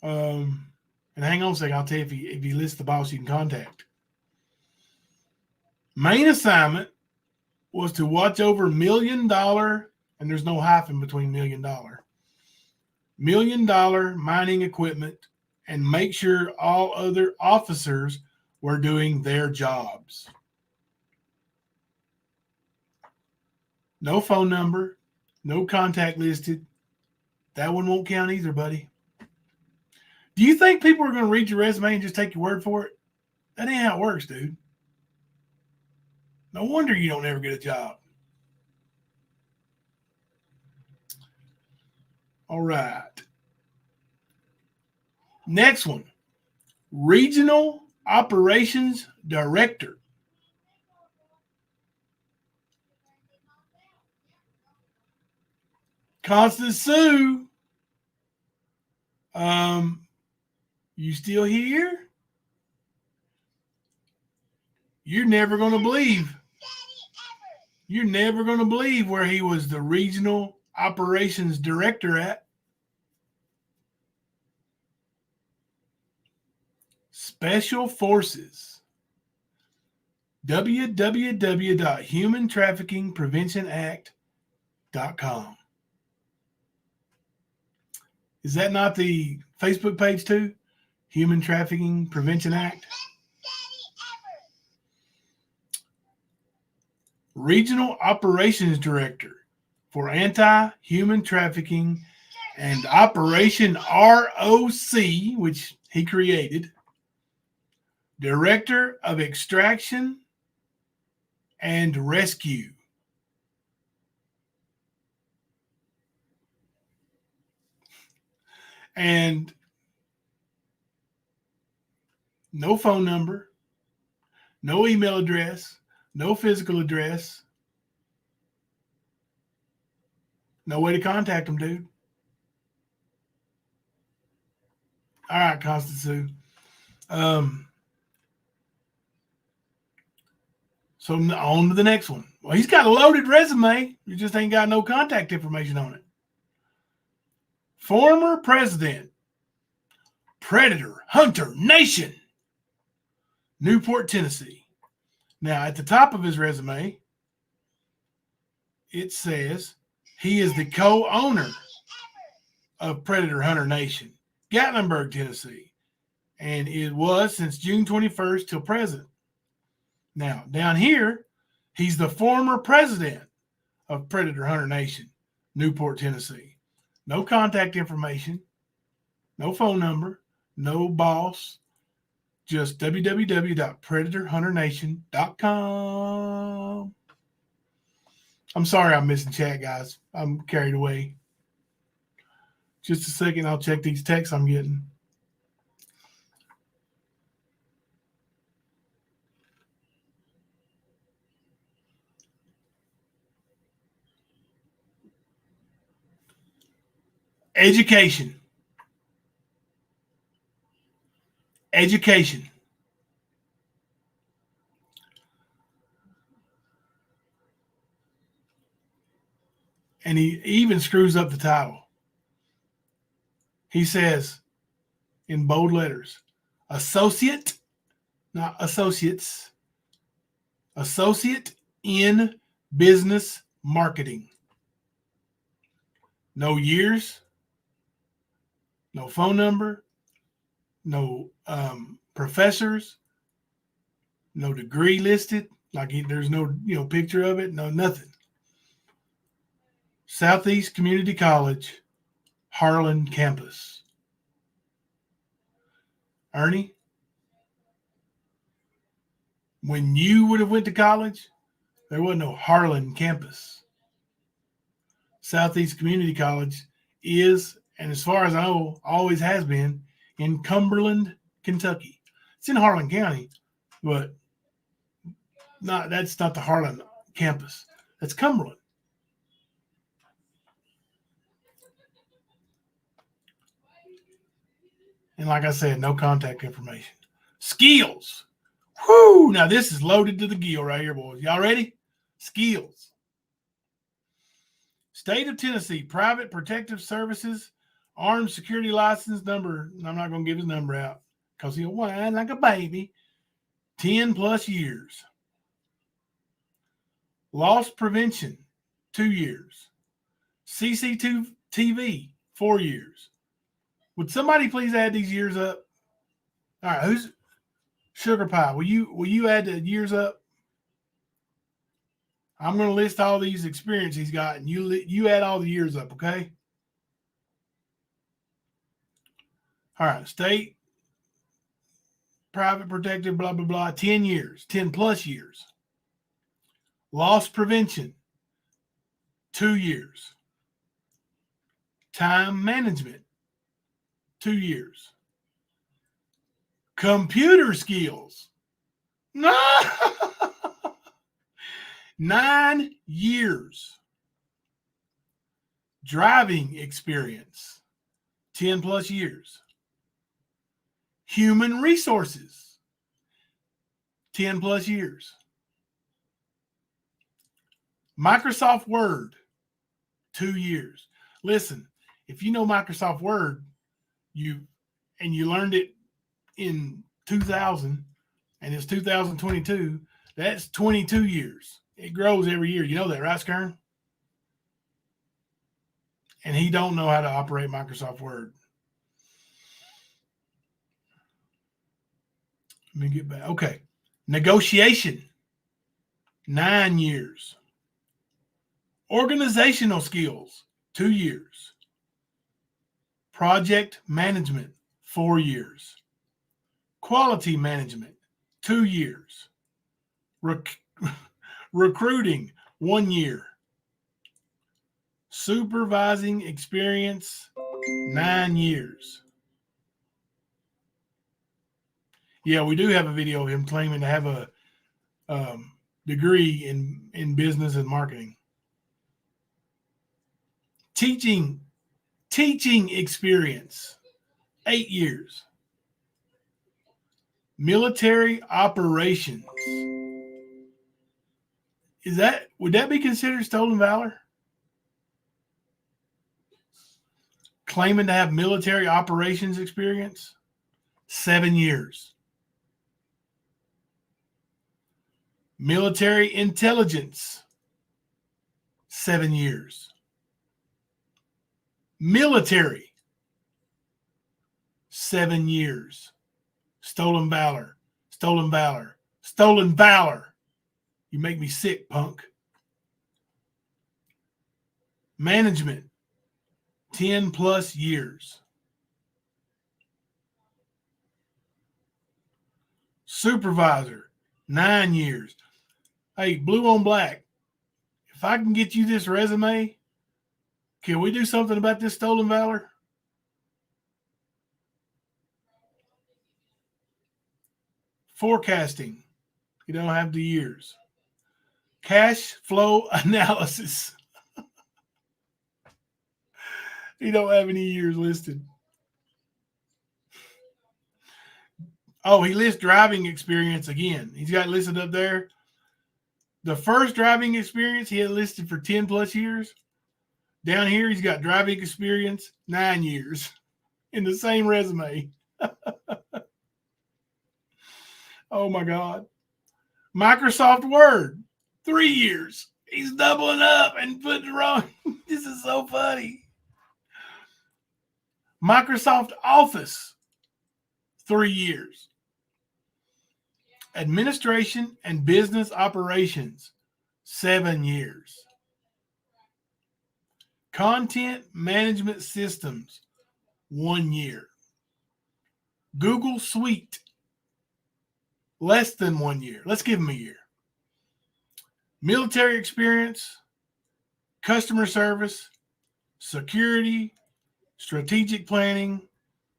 And hang on a second, I'll tell you if he lists the boss you can contact. Main assignment was to watch over $1 million, and there's no hyphen between $1 million mining equipment, and make sure all other officers were doing their jobs. No phone number, no contact listed. That one won't count either, buddy. Do you think people are going to read your resume and just take your word for it? That ain't how it works, dude. No wonder you don't ever get a job. All right. Next one. Regional Operations Director. Constance Sue. You still here? You're never going to believe. You're never going to believe where he was the Regional Operations Director at. Special Forces. www.humantraffickingpreventionact.com. Is that not the Facebook page too? Human Trafficking Prevention Act. Regional Operations Director for Anti-Human Trafficking and Operation ROC, which he created. Director of Extraction and Rescue. And no phone number, no email address, no physical address, no way to contact them, dude. All right, Constance Sue. So on to the next one. Well, he's got a loaded resume. You just ain't got no contact information on it. Former President, Predator Hunter Nation, Newport, Tennessee. Now, at the top of his resume, it says He is the co-owner of Predator Hunter Nation, Gatlinburg, Tennessee. And it was since June 21st till present. Now, down here, he's the former president of Predator Hunter Nation, Newport, Tennessee. No contact information, no phone number, no boss, just www.predatorhunternation.com. I'm sorry I'm missing chat, guys. I'm carried away. Just a second, I'll check these texts I'm getting. Education. Education. And he even screws up the title. He says in bold letters, associate, not associates, associate in business marketing. No years, no phone number, no professors, no degree listed. Like there's no picture of it, no nothing. Southeast Community College, Harlan campus. Ernie, when you would have went to college, there wasn't no Harlan campus. Southeast Community College is, and as far as I know, always has been, in Cumberland, Kentucky. It's in Harlan County, but that's not the Harlan campus. That's Cumberland. And like I said, no contact information. Skills. Whoo! Now this is loaded to the gill right here, boys. Y'all ready? Skills. State of Tennessee, Private Protective Services, Armed Security License number. I'm not going to give his number out because he'll whine like a baby. 10 plus years. Loss prevention, 2 years. CCTV, 4 years. Would somebody please add these years up? All right, who's Sugar Pie? Will you add the years up? I'm going to list all these experience he's got, and you add all the years up, okay? All right, state, private protective, blah, blah, blah, 10 years, 10 plus years. Loss prevention, 2 years. Time management, 2 years. Computer skills, 9 years. Driving experience, 10 plus years. Human resources, 10 plus years. Microsoft Word, 2 years. Listen, if you know Microsoft Word, you learned it in 2000 and it's 2022, that's 22 years. It grows every year. You know that, right, Skern? And he don't know how to operate Microsoft Word. Let me get back. Okay. Negotiation, 9 years. Organizational skills, 2 years. Project management, 4 years. Quality management, 2 years. Recruiting, 1 year. Supervising experience, 9 years. Yeah, we do have a video of him claiming to have a degree in business and marketing. Teaching experience, 8 years. Military operations. Would that be considered stolen valor? Claiming to have military operations experience, 7 years. Military intelligence, 7 years. Military, 7 years. Stolen valor, stolen valor, stolen valor. You make me sick, punk. Management, 10 plus years. Supervisor, 9 years. Hey, blue on black, if I can get you this resume, can we do something about this stolen valor? Forecasting, you don't have the years. Cash flow analysis, you don't have any years listed. Oh, he lists driving experience again. He's got listed up there. The first driving experience he had listed for 10 plus years. Down here, he's got driving experience, 9 years in the same resume. Oh my God. Microsoft Word, 3 years. He's doubling up and putting it wrong. This is so funny. Microsoft Office, 3 years. Administration and business operations, 7 years. Content management systems, 1 year. Google Suite, less than 1 year. Let's give him a year. Military experience, customer service, security, strategic planning,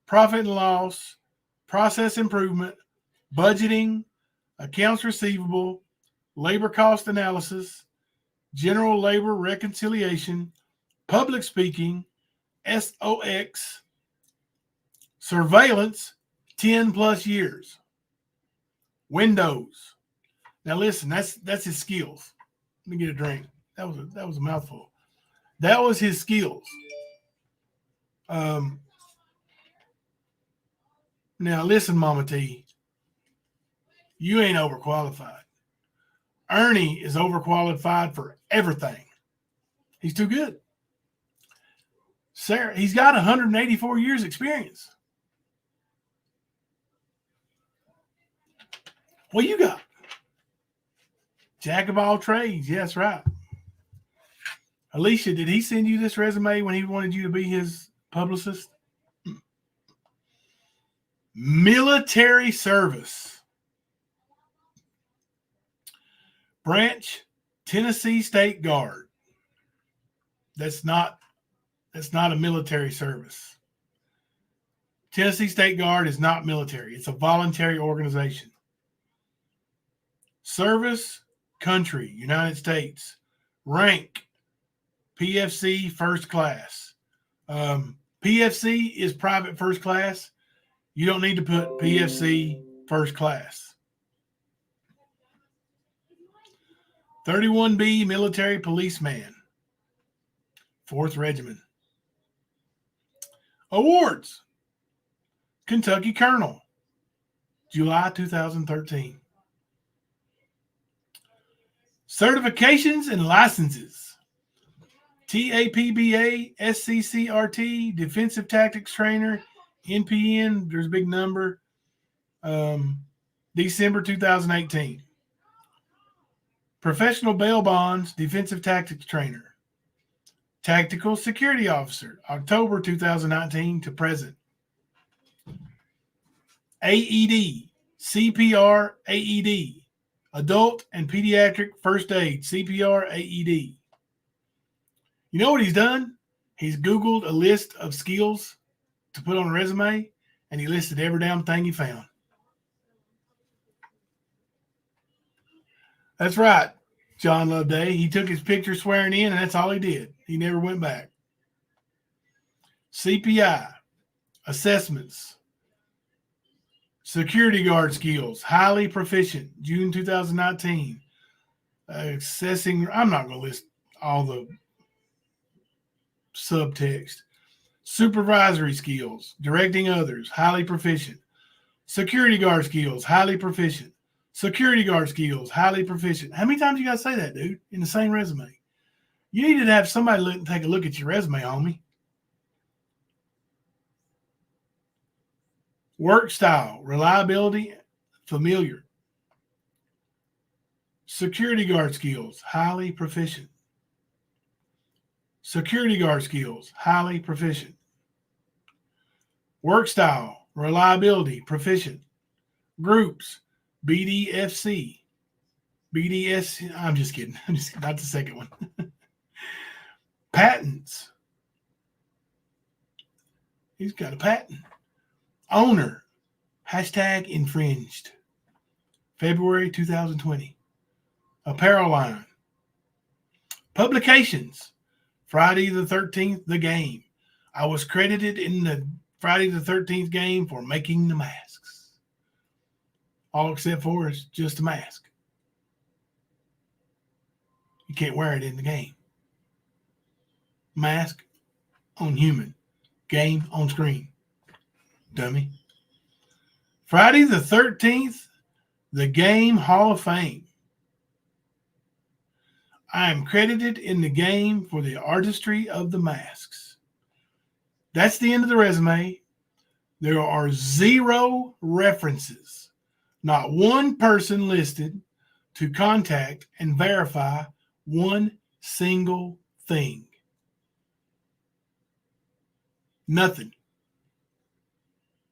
profit and loss, process improvement, budgeting, accounts receivable, labor cost analysis, general labor reconciliation, public speaking, SOX, surveillance, 10 plus years. Windows. Now listen, that's his skills. Let me get a drink. That was a mouthful. That was his skills. Now listen, Mama T, you ain't overqualified. Ernie is overqualified for everything. He's too good. Sarah, he's got 184 years experience. What you got? Jack of all trades. Yes, right. Alicia, did he send you this resume when he wanted you to be his publicist? Military service. Branch, Tennessee State Guard. That's not a military service. Tennessee State Guard is not military. It's a voluntary organization. Service, country, United States. Rank, PFC first class. PFC is private first class. You don't need to put PFC first class. 31B military policeman. 4th Regiment. Awards. Kentucky Colonel. July 2013. Certifications and licenses. TAPBA, SCCRT, Defensive Tactics Trainer, NPN, there's a big number, December 2018. Professional Bail Bonds, Defensive Tactics Trainer. Tactical Security Officer, October 2019 to present. AED, CPR, AED, Adult and Pediatric First Aid, CPR, AED. You know what he's done? He's Googled a list of skills to put on a resume, and he listed every damn thing he found. That's right, John Loveday. He took his picture swearing in, and that's all he did. He never went back. CPI, assessments, security guard skills, highly proficient, June 2019. Assessing, I'm not going to list all the subtext. Supervisory skills, directing others, highly proficient. Security guard skills, highly proficient. Security guard skills, highly proficient. How many times you got to say that, dude, in the same resume? You needed to have somebody take a look at your resume, homie. Work style, reliability, familiar. Security guard skills, highly proficient. Security guard skills, highly proficient. Work style, reliability, proficient. Groups, BDFC. BDS, I'm just kidding. Not the second one. Patents. He's got a patent. Owner, hashtag infringed. February 2020. Apparel line. Publications. Friday the 13th, the game. I was credited in the Friday the 13th game for making the masks. All except for is just a mask. You can't wear it in the game. Mask on human. Game on screen. Dummy. Friday the 13th, the Game Hall of Fame. I am credited in the game for the artistry of the masks. That's the end of the resume. There are 0 references, not one person listed to contact and verify one single thing. Nothing.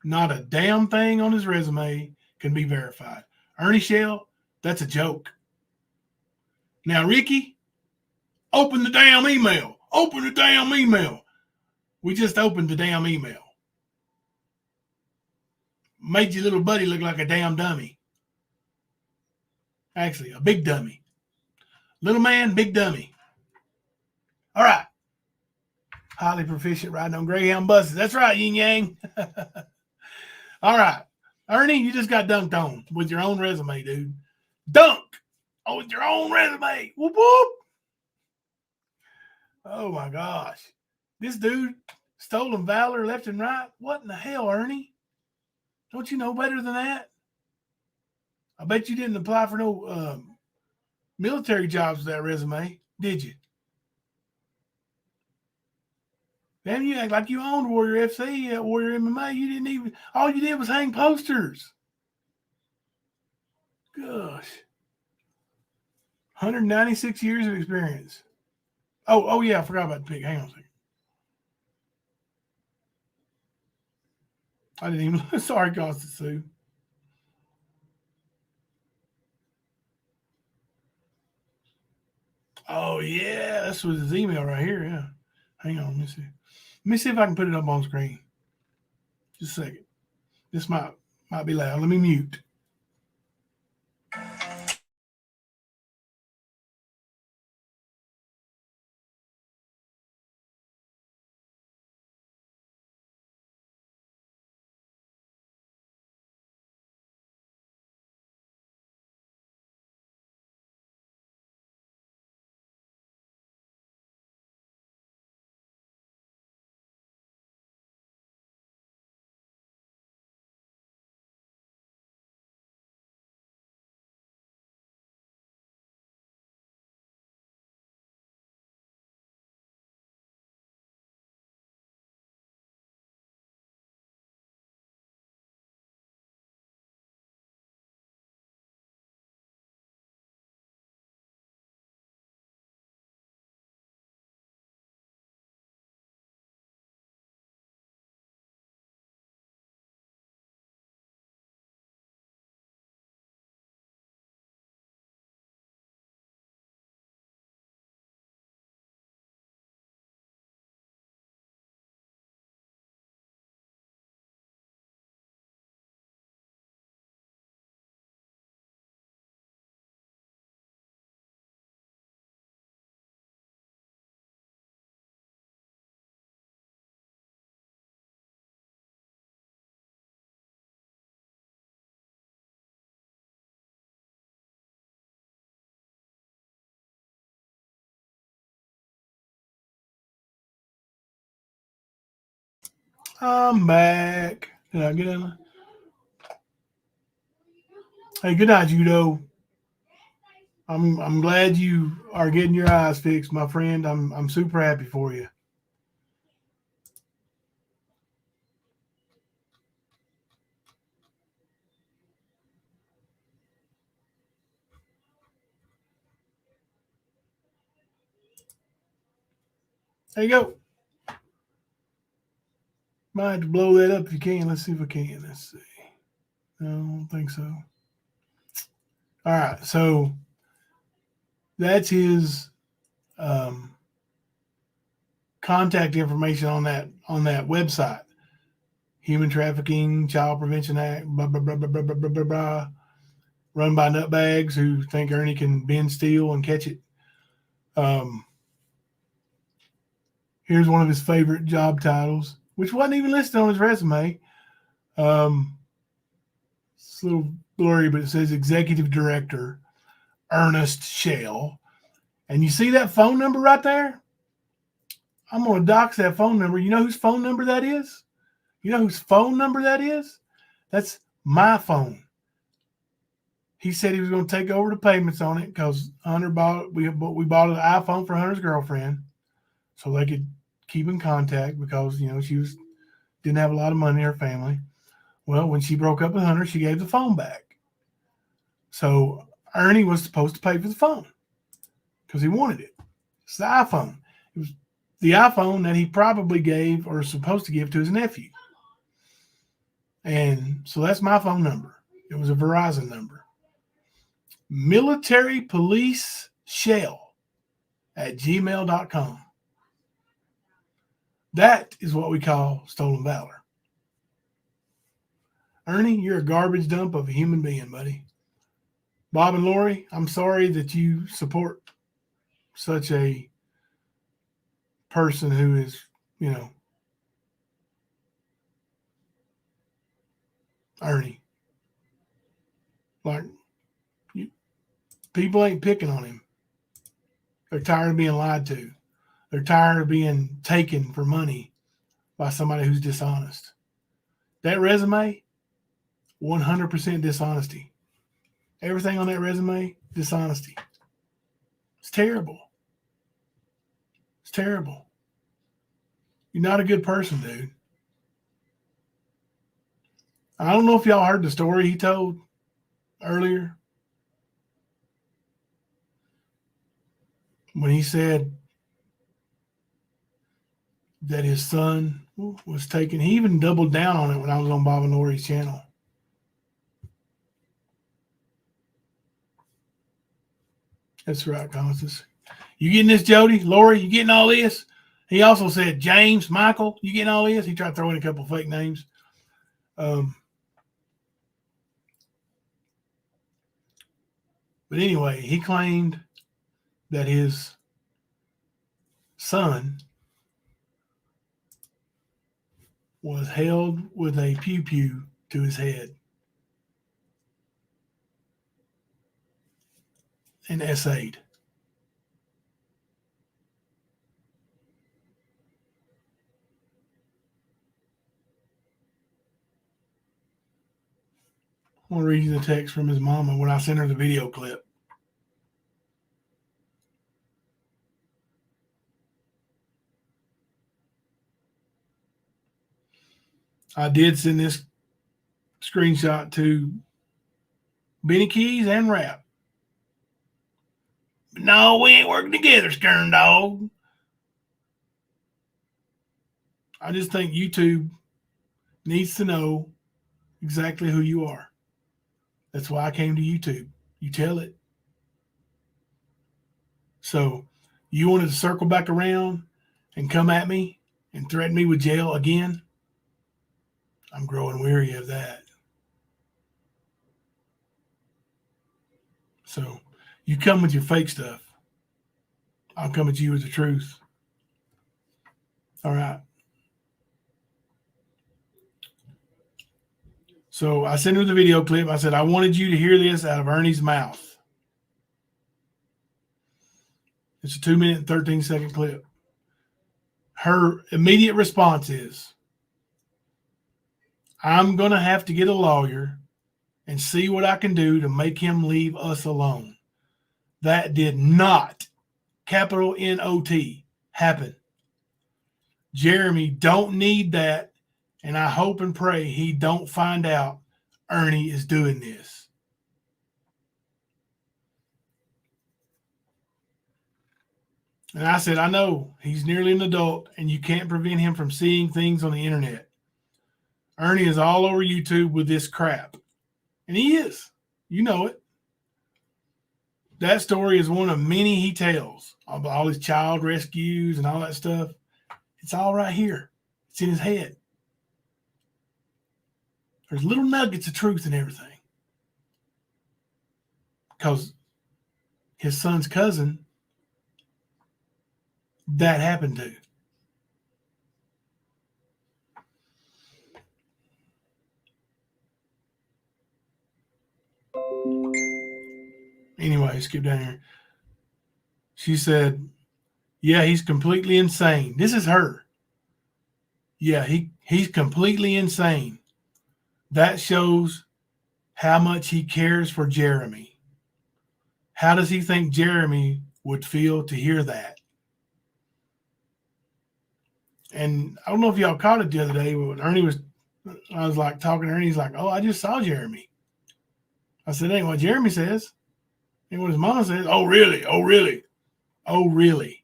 Not a damn thing on his resume can be verified. Ernie Shell, that's a joke. Now, Ricky, open the damn email. Open the damn email. We just opened the damn email. Made your little buddy look like a damn dummy. Actually, a big dummy. Little man, big dummy. All right. Highly proficient riding on Greyhound buses. That's right, yin yang. All right. Ernie, you just got dunked on with your own resume, dude. Dunk with your own resume. Whoop, whoop. Oh, my gosh. This dude stolen valor left and right. What in the hell, Ernie? Don't you know better than that? I bet you didn't apply for no military jobs with that resume, did you? Damn, you act like you owned Warrior FC, Warrior MMA. You didn't even, all you did was hang posters. Gosh. 196 years of experience. Oh yeah, I forgot about the pig. Hang on a second. I didn't even, sorry, Constance Sue. Oh yeah, this was his email right here, yeah. Hang on, let me see. Let me see if I can put it up on screen. Just a second. This might be loud. Let me mute. I'm back. Did I get in? Hey, good night, Judo. I'm glad you are getting your eyes fixed, my friend. I'm super happy for you. There you go. Might have to blow that up if you can. Let's see if I can. Let's see. No, I don't think so. All right. So that's his contact information on that website. Human Trafficking, Child Prevention Act, blah, blah, blah, blah, blah, blah, blah, blah, run by nutbags who think Ernie can bend steel and catch it. Here's one of his favorite job titles, which wasn't even listed on his resume. It's a little blurry, but it says Executive Director, Ernest Shell. And you see that phone number right there? I'm going to dox that phone number. You know whose phone number that is? You know whose phone number that is? That's my phone. He said he was going to take over the payments on it because Hunter we bought an iPhone for Hunter's girlfriend so they could keep in contact because, you know, didn't have a lot of money in her family. Well, when she broke up with Hunter, she gave the phone back. So Ernie was supposed to pay for the phone because he wanted it. It's the iPhone. It was the iPhone that he probably gave or was supposed to give to his nephew. And so that's my phone number. It was a Verizon number. Military Police Shell at gmail.com. That is what we call stolen valor. Ernie, you're a garbage dump of a human being, buddy. Bob and Lori, I'm sorry that you support such a person who is, you know, Ernie. Like, people ain't picking on him. They're tired of being lied to. They're tired of being taken for money by somebody who's dishonest. That resume, 100% dishonesty. Everything on that resume, dishonesty. It's terrible. It's terrible. You're not a good person, dude. I don't know if y'all heard the story he told earlier when he said that his son was taken. He even doubled down on it when I was on Bob and Lori's channel. That's right, Constance. You getting this, Jody? Lori, you getting all this? He also said, James, Michael, you getting all this? He tried to throw in a couple of fake names. But anyway, he claimed that his son was held with a pew-pew to his head and essayed. I want to read you the text from his mama when I sent her the video clip. I did send this screenshot to Benny Keys and Rap. No, we ain't working together, Skern Dog. I just think YouTube needs to know exactly who you are. That's why I came to YouTube. You tell it. So you wanted to circle back around and come at me and threaten me with jail again? I'm growing weary of that. So you come with your fake stuff. I'll come at you with the truth. All right. So I sent her the video clip. I said, I wanted you to hear this out of Ernie's mouth. It's a 2-minute and 13-second clip. Her immediate response is, I'm going to have to get a lawyer and see what I can do to make him leave us alone. That did not, capital N-O-T, happen. Jeremy don't need that, and I hope and pray he don't find out Ernie is doing this. And I said, I know he's nearly an adult and you can't prevent him from seeing things on the internet. Ernie is all over YouTube with this crap. And he is. You know it. That story is one of many he tells about all his child rescues and all that stuff. It's all right here. It's in his head. There's little nuggets of truth in everything. Because his son's cousin, that happened to. Anyway, skip down here. She said, yeah, he's completely insane. This is her. Yeah, he's completely insane. That shows how much he cares for Jeremy. How does he think Jeremy would feel to hear that? And I don't know if y'all caught it the other day when I was like talking to Ernie. He's like, oh, I just saw Jeremy. I said, ain't what Jeremy says. Ain't what his mama says. Oh, really? Oh, really? Oh, really?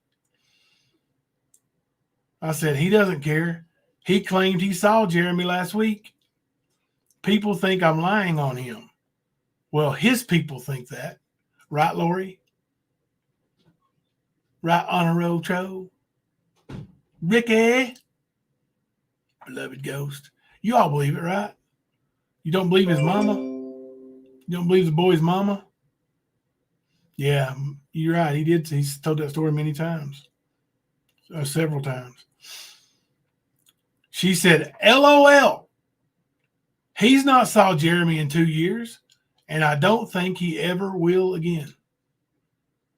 I said, he doesn't care. He claimed he saw Jeremy last week. People think I'm lying on him. Well, his people think that. Right, Lori? Right, Honor Tro? Ricky? Beloved ghost. You all believe it, right? You don't believe his mama? You don't believe the boy's mama? Yeah, you're right. He did. He's told that story many times. Several times. She said, LOL. He's not saw Jeremy in 2 years, and I don't think he ever will again.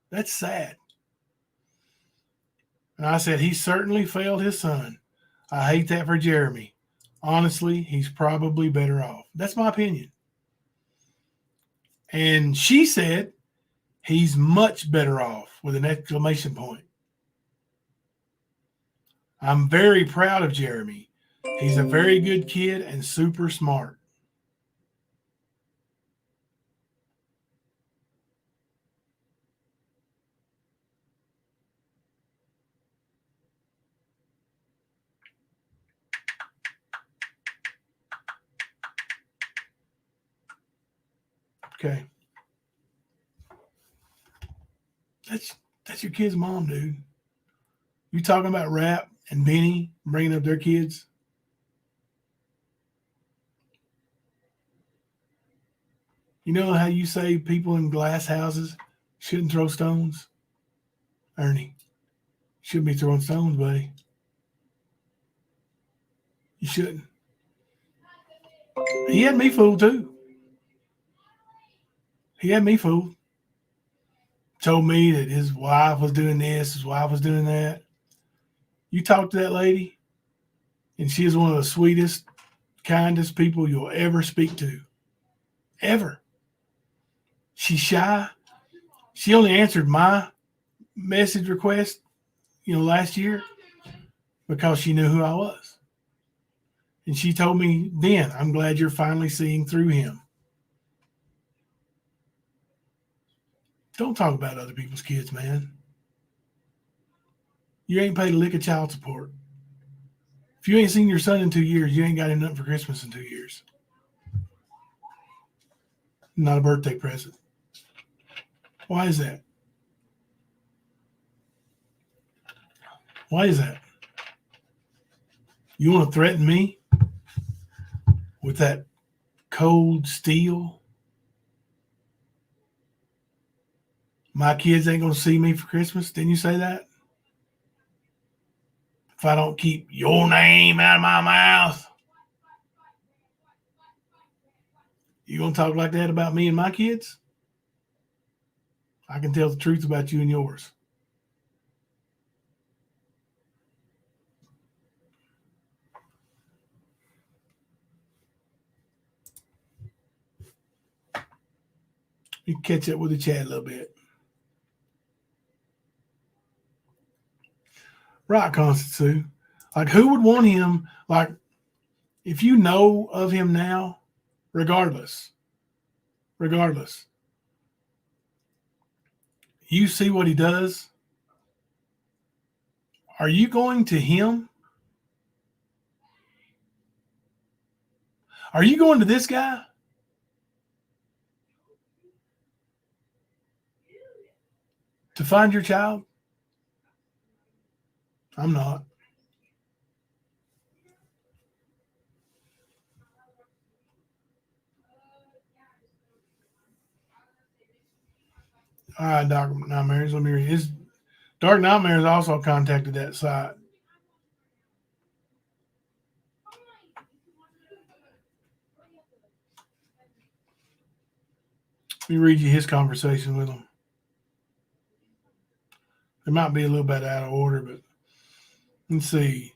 That's sad. And I said, he certainly failed his son. I hate that for Jeremy. Honestly, he's probably better off. That's my opinion. And she said, he's much better off with an exclamation point. I'm very proud of Jeremy. He's a very good kid and super smart. Okay. That's your kid's mom, dude. You talking about Rap and Benny bringing up their kids? You know how you say people in glass houses shouldn't throw stones? Ernie, shouldn't be throwing stones, buddy. You shouldn't. He had me fooled too. He had me fooled. Told me that his wife was doing this, his wife was doing that. You talk to that lady, and she is one of the sweetest, kindest people you'll ever speak to. Ever. She's shy. She only answered my message request, last year because she knew who I was. And she told me then, I'm glad you're finally seeing through him. Don't talk about other people's kids, man. You ain't paid a lick of child support. If you ain't seen your son in 2 years, you ain't got him nothing for Christmas in 2 years. Not a birthday present. Why is that? Why is that? You want to threaten me with that cold steel? My kids ain't going to see me for Christmas? Didn't you say that? If I don't keep your name out of my mouth, you going to talk like that about me and my kids? I can tell the truth about you and yours. You catch up with the chat a little bit. Right, Constance. Like, who would want him? Like, if you know of him now, regardless, you see what he does. Are you going to him? Are you going to this guy? To find your child? I'm not. All right, Dark Nightmares. Let me read. His Dark Nightmares also contacted that site. Let me read you his conversation with him. It might be a little bit out of order, but let's see.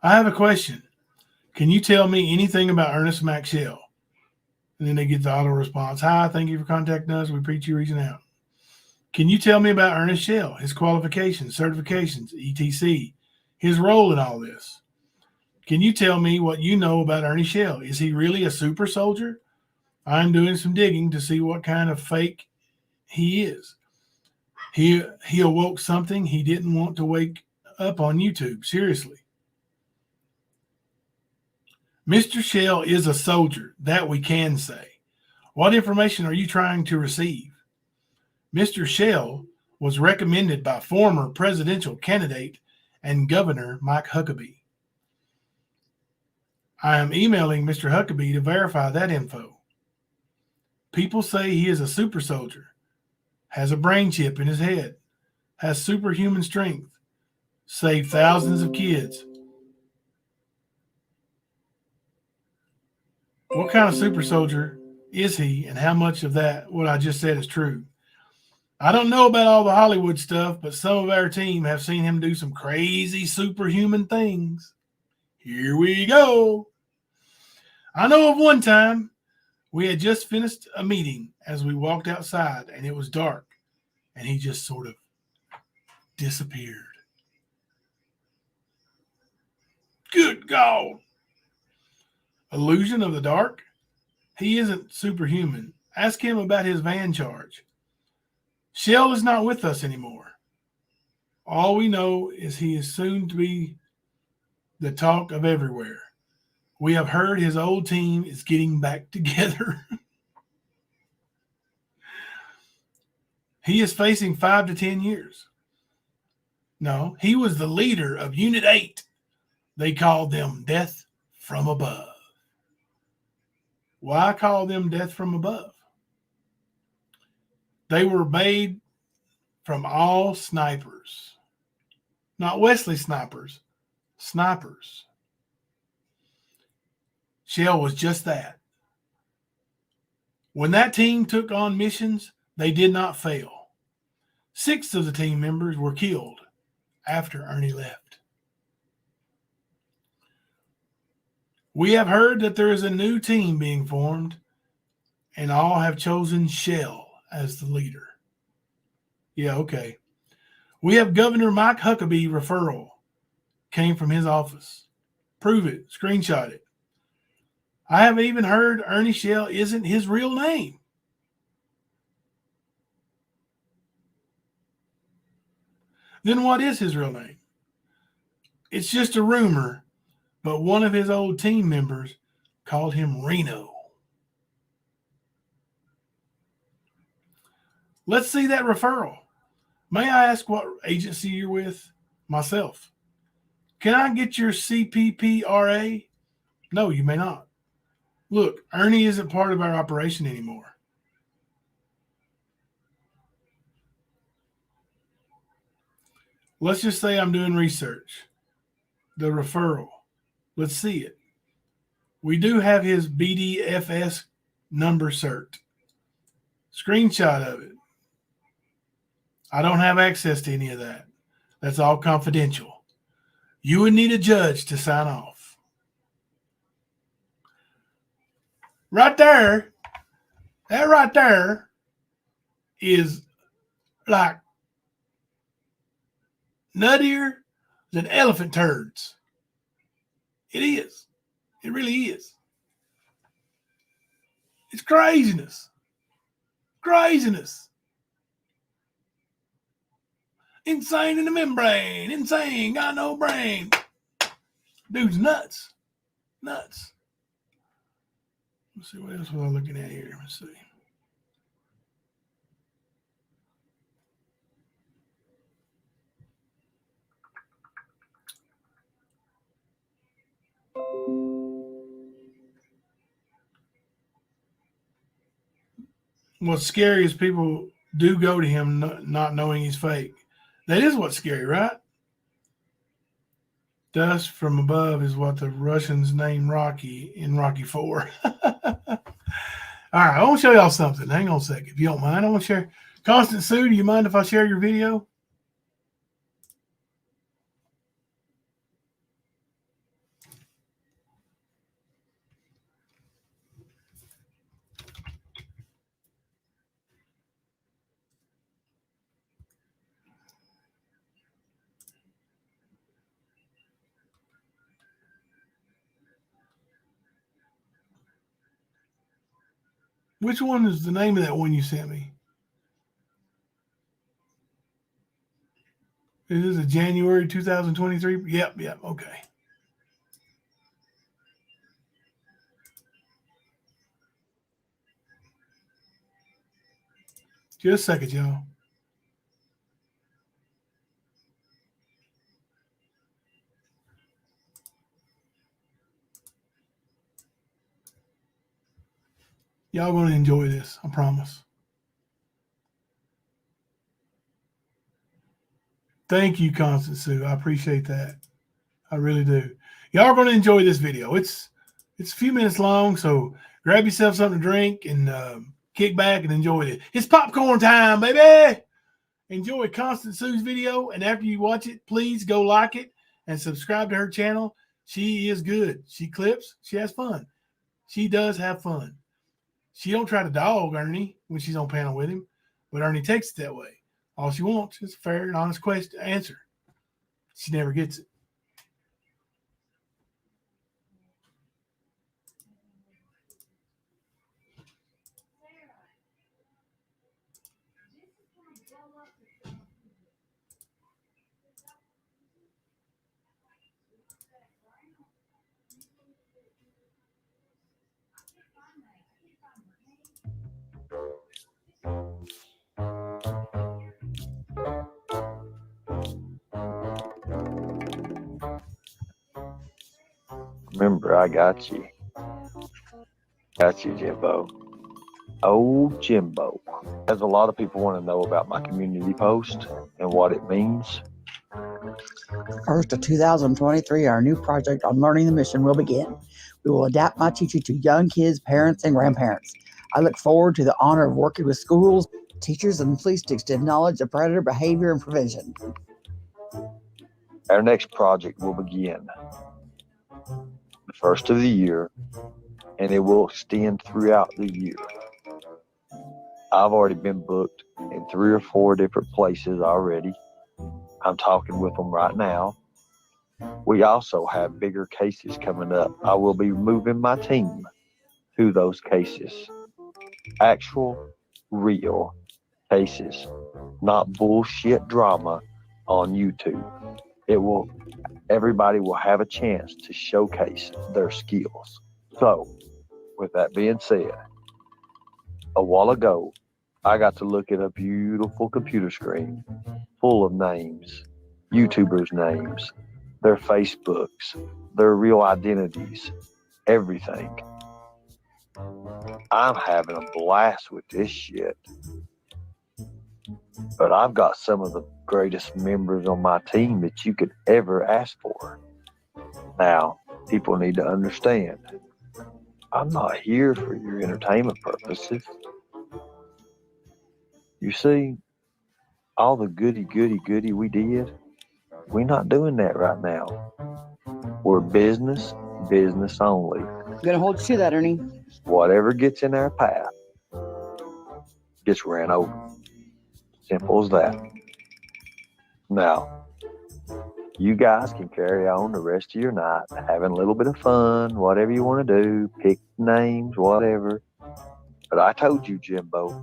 I have a question. Can you tell me anything about Ernest Maxwell? And then they get the auto response. Hi, thank you for contacting us. We appreciate you reaching out. Can you tell me about Ernest Shell, his qualifications, certifications, etc., his role in all this? Can you tell me what you know about Ernie Shell? Is he really a super soldier? I'm doing some digging to see what kind of fake he is. He awoke something he didn't want to wake up on YouTube. Seriously. Mr. Shell is a soldier, that we can say. What information are you trying to receive? Mr. Shell was recommended by former presidential candidate and Governor Mike Huckabee. I am emailing Mr. Huckabee to verify that info. People say he is a super soldier, has a brain chip in his head, has superhuman strength, saved thousands of kids. What kind of super soldier is he, and how much of that, what I just said, is true? I don't know about all the Hollywood stuff, but some of our team have seen him do some crazy superhuman things. Here we go. I know of one time we had just finished a meeting as we walked outside, and it was dark, and he just sort of disappeared. Good God. Illusion of the dark? He isn't superhuman. Ask him about his van charge. Shell is not with us anymore. All we know is he is soon to be the talk of everywhere. We have heard his old team is getting back together. He is facing 5 to 10 years. No, he was the leader of Unit 8. They called them Death from Above. Why call them Death from Above? They were made from all snipers. Not Wesley snipers, snipers. Shell was just that. When that team took on missions, they did not fail. 6 of the team members were killed after Ernie left. We have heard that there is a new team being formed, and all have chosen Shell as the leader. Yeah, okay. We have Governor Mike Huckabee referral. Came from his office. Prove it. Screenshot it. I have even heard Ernie Shell isn't his real name. Then what is his real name? It's just a rumor, but one of his old team members called him Reno. Let's see that referral. May I ask what agency you're with? Myself. Can I get your CPPRA? No, you may not. Look, Ernie isn't part of our operation anymore. Let's just say I'm doing research. The referral. Let's see it. We do have his BDFS number cert. Screenshot of it. I don't have access to any of that. That's all confidential. You would need a judge to sign off. Right there, that right there is like nuttier than elephant turds. It is. It really is. It's craziness. Craziness. Insane in the membrane. Insane. Got no brain. Dude's nuts. Nuts. Let's see, what else was I looking at here? Let's see. What's scary is people do go to him not knowing he's fake. That is what's scary, right? Dust from above is what the Russians named Rocky in Rocky 4. All right, I want to show y'all something. Hang on a second, if you don't mind. I want to share. Constant Sue, do you mind if I share your video? Which one is the name of that one you sent me? Is this a January 2023? Yep, okay. Just a second, y'all. Y'all going to enjoy this, I promise. Thank you, Constant Sue. I appreciate that. I really do. Y'all are going to enjoy this video. It's a few minutes long, so grab yourself something to drink and kick back and enjoy it. It's popcorn time, baby. Enjoy Constant Sue's video, and after you watch it, please go like it and subscribe to her channel. She is good. She clips. She has fun. She does have fun. She don't try to dog Ernie when she's on panel with him, but Ernie takes it that way. All she wants is a fair and honest question answer. She never gets it. Remember, I got you. Got you, Jimbo. Oh, Jimbo. As a lot of people want to know about my community post and what it means. First of 2023, our new project on learning the mission will begin. We will adapt my teaching to young kids, parents, and grandparents. I look forward to the honor of working with schools, teachers, and police to extend knowledge of predator behavior and prevention. Our next project will begin the first of the year, and it will extend throughout the year. I've already been booked in 3 or 4 different places already. I'm talking with them right now. We also have bigger cases coming up. I will be moving my team to those cases. Actual, real cases, not bullshit drama on YouTube. Everybody will have a chance to showcase their skills. So, with that being said, a while ago, I got to look at a beautiful computer screen full of names, YouTubers' names, their Facebooks, their real identities, everything. I'm having a blast with this shit. But I've got some of the greatest members on my team that you could ever ask for. Now, people need to understand, I'm not here for your entertainment purposes. You see, all the goody we did, we're not doing that right now. We're business only. I'm going to hold you to that, Ernie. Whatever gets in our path gets ran over. Simple as that. Now, You guys can carry on the rest of your night, having a little bit of fun, whatever you want to do, pick names, whatever. But I told you, Jimbo,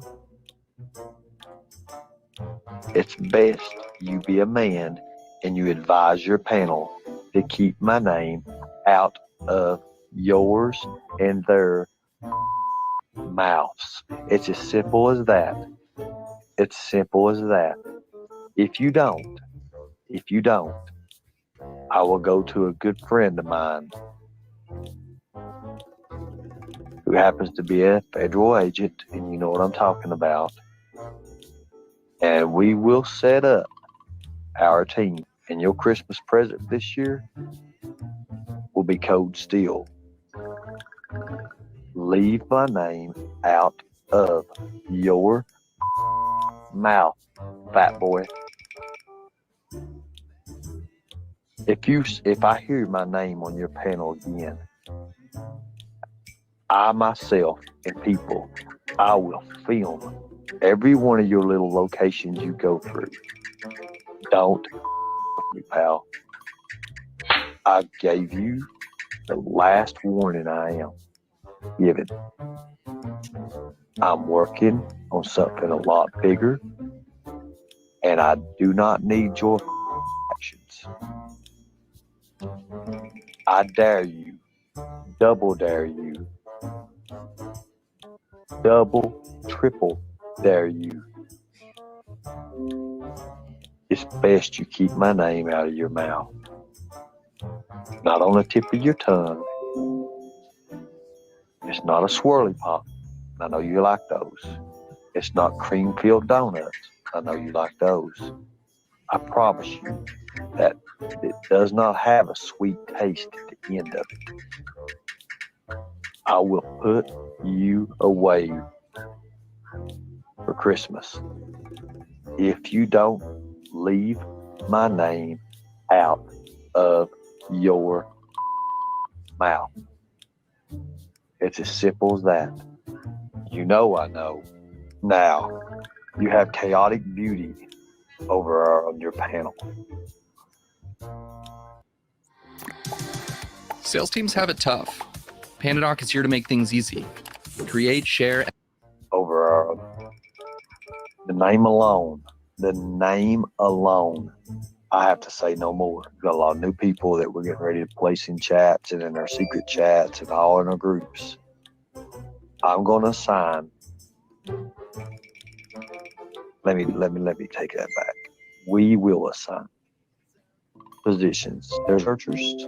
it's best you be a man and you advise your panel to keep my name out of yours and their mouths. It's as simple as that. It's simple as that. If you don't, I will go to a good friend of mine who happens to be a federal agent, and you know what I'm talking about. And we will set up our team. And your Christmas present this year will be Code Steel. Leave my name out of your mouth, fat boy. If I hear my name on your panel again, I myself and people, I will film every one of your little locations you go through. Don't me, pal. I gave you the last warning I am giving. I'm working on something a lot bigger, and I do not need your actions. I dare you, double dare you, double, triple dare you. It's best you keep my name out of your mouth. Not on the tip of your tongue. It's not a swirly pop. I know you like those. It's not cream-filled donuts. I know you like those. I promise you that it does not have a sweet taste at the end of it. I will put you away for Christmas if you don't leave my name out of your mouth. It's as simple as that. You know I know. Now, you have chaotic beauty over on your panel. Sales teams have it tough. PandaDoc is here to make things easy. Create, share. Over the name alone. I have to say no more. We've got a lot of new people that we're getting ready to place in chats and in our secret chats and all in our groups. I'm going to assign. Let me take that back. We will assign positions. There's researchers.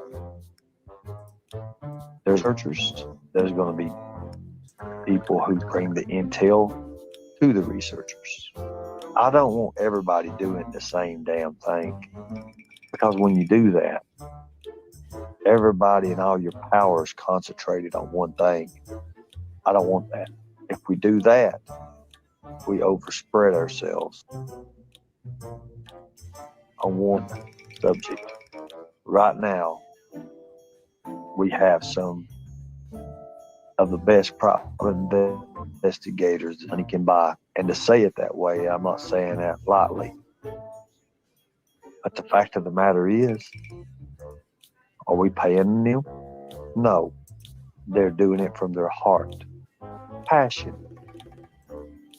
There's going to be people who bring the intel to the researchers. I don't want everybody doing the same damn thing, because when you do that, everybody and all your power is concentrated on one thing. I don't want that. If we do that, we overspread ourselves on one subject. Right now, we have some of the best private investigators that money can buy. And to say it that way, I'm not saying that lightly. But the fact of the matter is, are we paying them? No. They're doing it from their heart. Passion.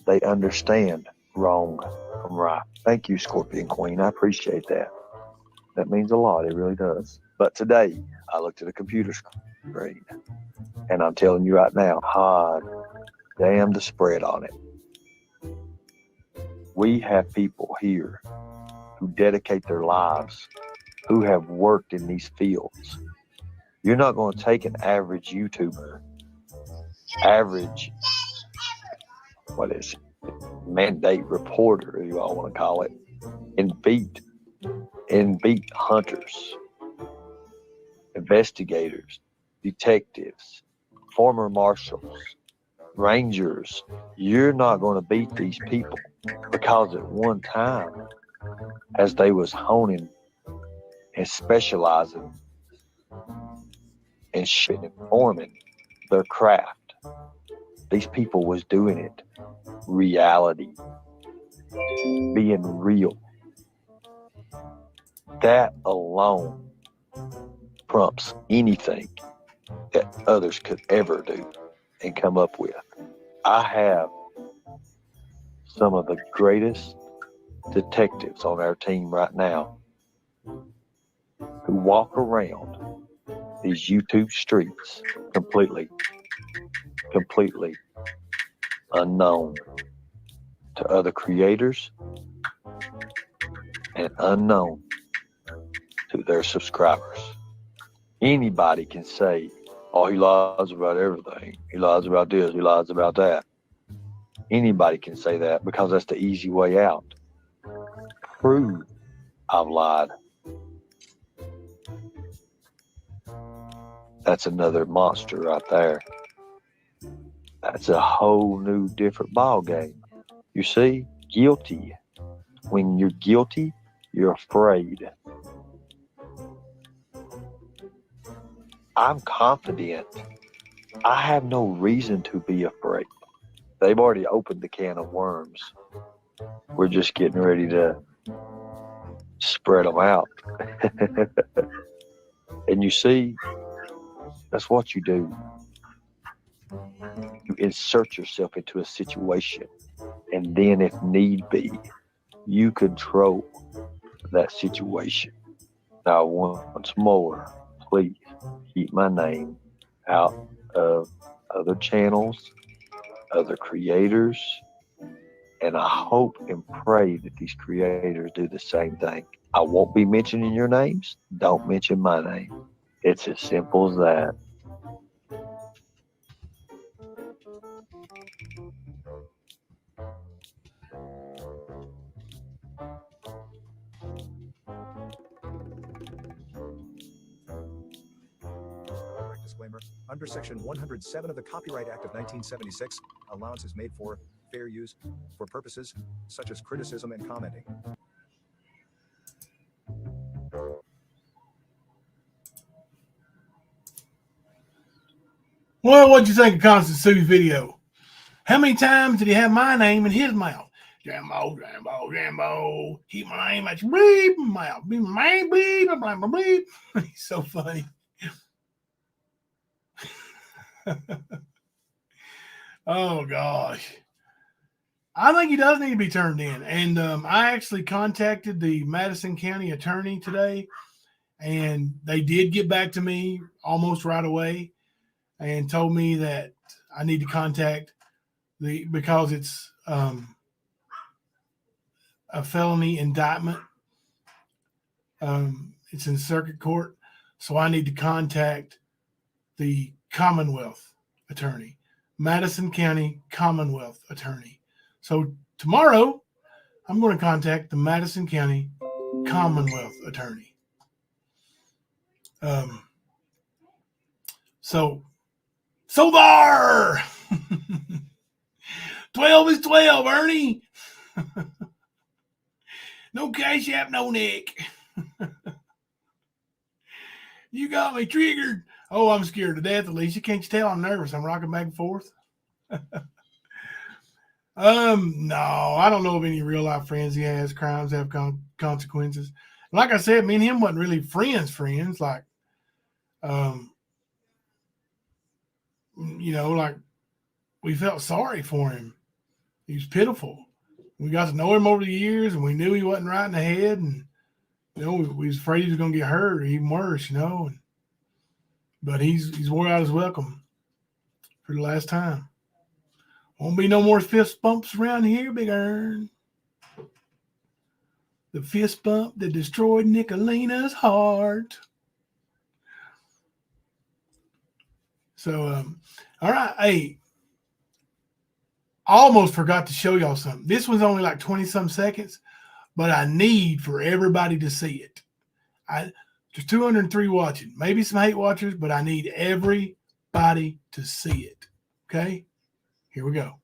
They understand wrong from right. Thank you, Scorpion Queen. I appreciate that. That means a lot. It really does. But today, I looked at a computer screen, and I'm telling you right now, hard damn the spread on it. We have people here who dedicate their lives, who have worked in these fields. You're not going to take an average YouTuber, mandate reporter, you all want to call it, and beat hunters, investigators, detectives, former marshals, rangers. You're not going to beat these people, because at one time, as they was honing and specializing and informing their craft, these people was doing it reality, being real. That alone prompts anything that others could ever do and come up with. I have some of the greatest detectives on our team right now who walk around these YouTube streets completely unknown to other creators and unknown to their subscribers. Anybody can say, oh, he lies about everything. He lies about this. He lies about that. Anybody can say that because that's the easy way out. Prove I've lied. That's another monster right there. That's a whole new different ball game. You see, guilty. When you're guilty, you're afraid. I'm confident. I have no reason to be afraid. They've already opened the can of worms. We're just getting ready to spread them out. And you see, that's what you do. You insert yourself into a situation, and then if need be, you control that situation. Now, once more, please keep my name out of other channels, other creators, and I hope and pray that these creators do the same thing. I won't be mentioning your names. Don't mention my name. It's as simple as that. Disclaimer. Under Section 107 of the Copyright Act of 1976, allowance is made for fair use for purposes such as criticism and commenting. Well, what'd you think of Constant Sue's video? How many times did he have my name in his mouth? Jambo, Jambo, Jambo. Keep my name at your bleep mouth. Be my bleep, bleep, bleep. He's so funny. Oh gosh, I think he does need to be turned in. And I actually contacted the Madison County attorney today, and they did get back to me almost right away and told me that I need to contact because it's a felony indictment. It's in circuit court, so I need to contact the Commonwealth attorney, Madison County Commonwealth attorney. So tomorrow, I'm going to contact the Madison County Commonwealth attorney. So there. 12 is 12, Ernie. No cash app, no Nick. You got me triggered. Oh, I'm scared to death, Alicia. Can't you tell I'm nervous? I'm rocking back and forth. No, I don't know of any real life friends he has. Crimes have consequences. Like I said, me and him wasn't really friends. Like, like we felt sorry for him. He was pitiful. We got to know him over the years, and we knew he wasn't right in the head, and we was afraid he was going to get hurt or even worse, But he's wore out his welcome for the last time. Won't be no more fist bumps around here, Big Ern. The fist bump that destroyed Nicolina's heart. So, all right. Hey, I almost forgot to show y'all something. This one's only like 20-some seconds, but I need for everybody to see it. There's 203 watching, maybe some hate watchers, but I need everybody to see it. Okay? Here we go.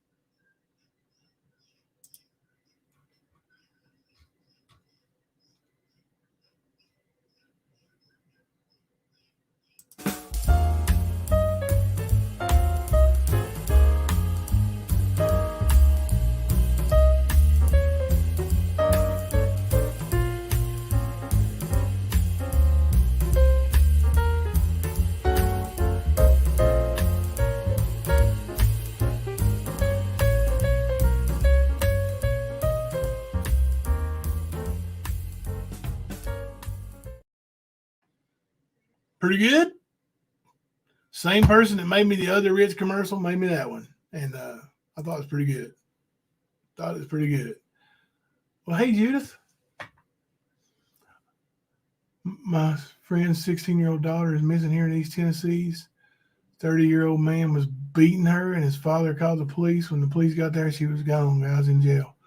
Pretty good. Same person that made me the other Ritz commercial made me that one. And I thought it was pretty good. Well, hey, Judith. My friend's 16-year-old daughter is missing here in East Tennessee's. 30-year-old man was beating her, and his father called the police. When the police got there, she was gone. I was in jail.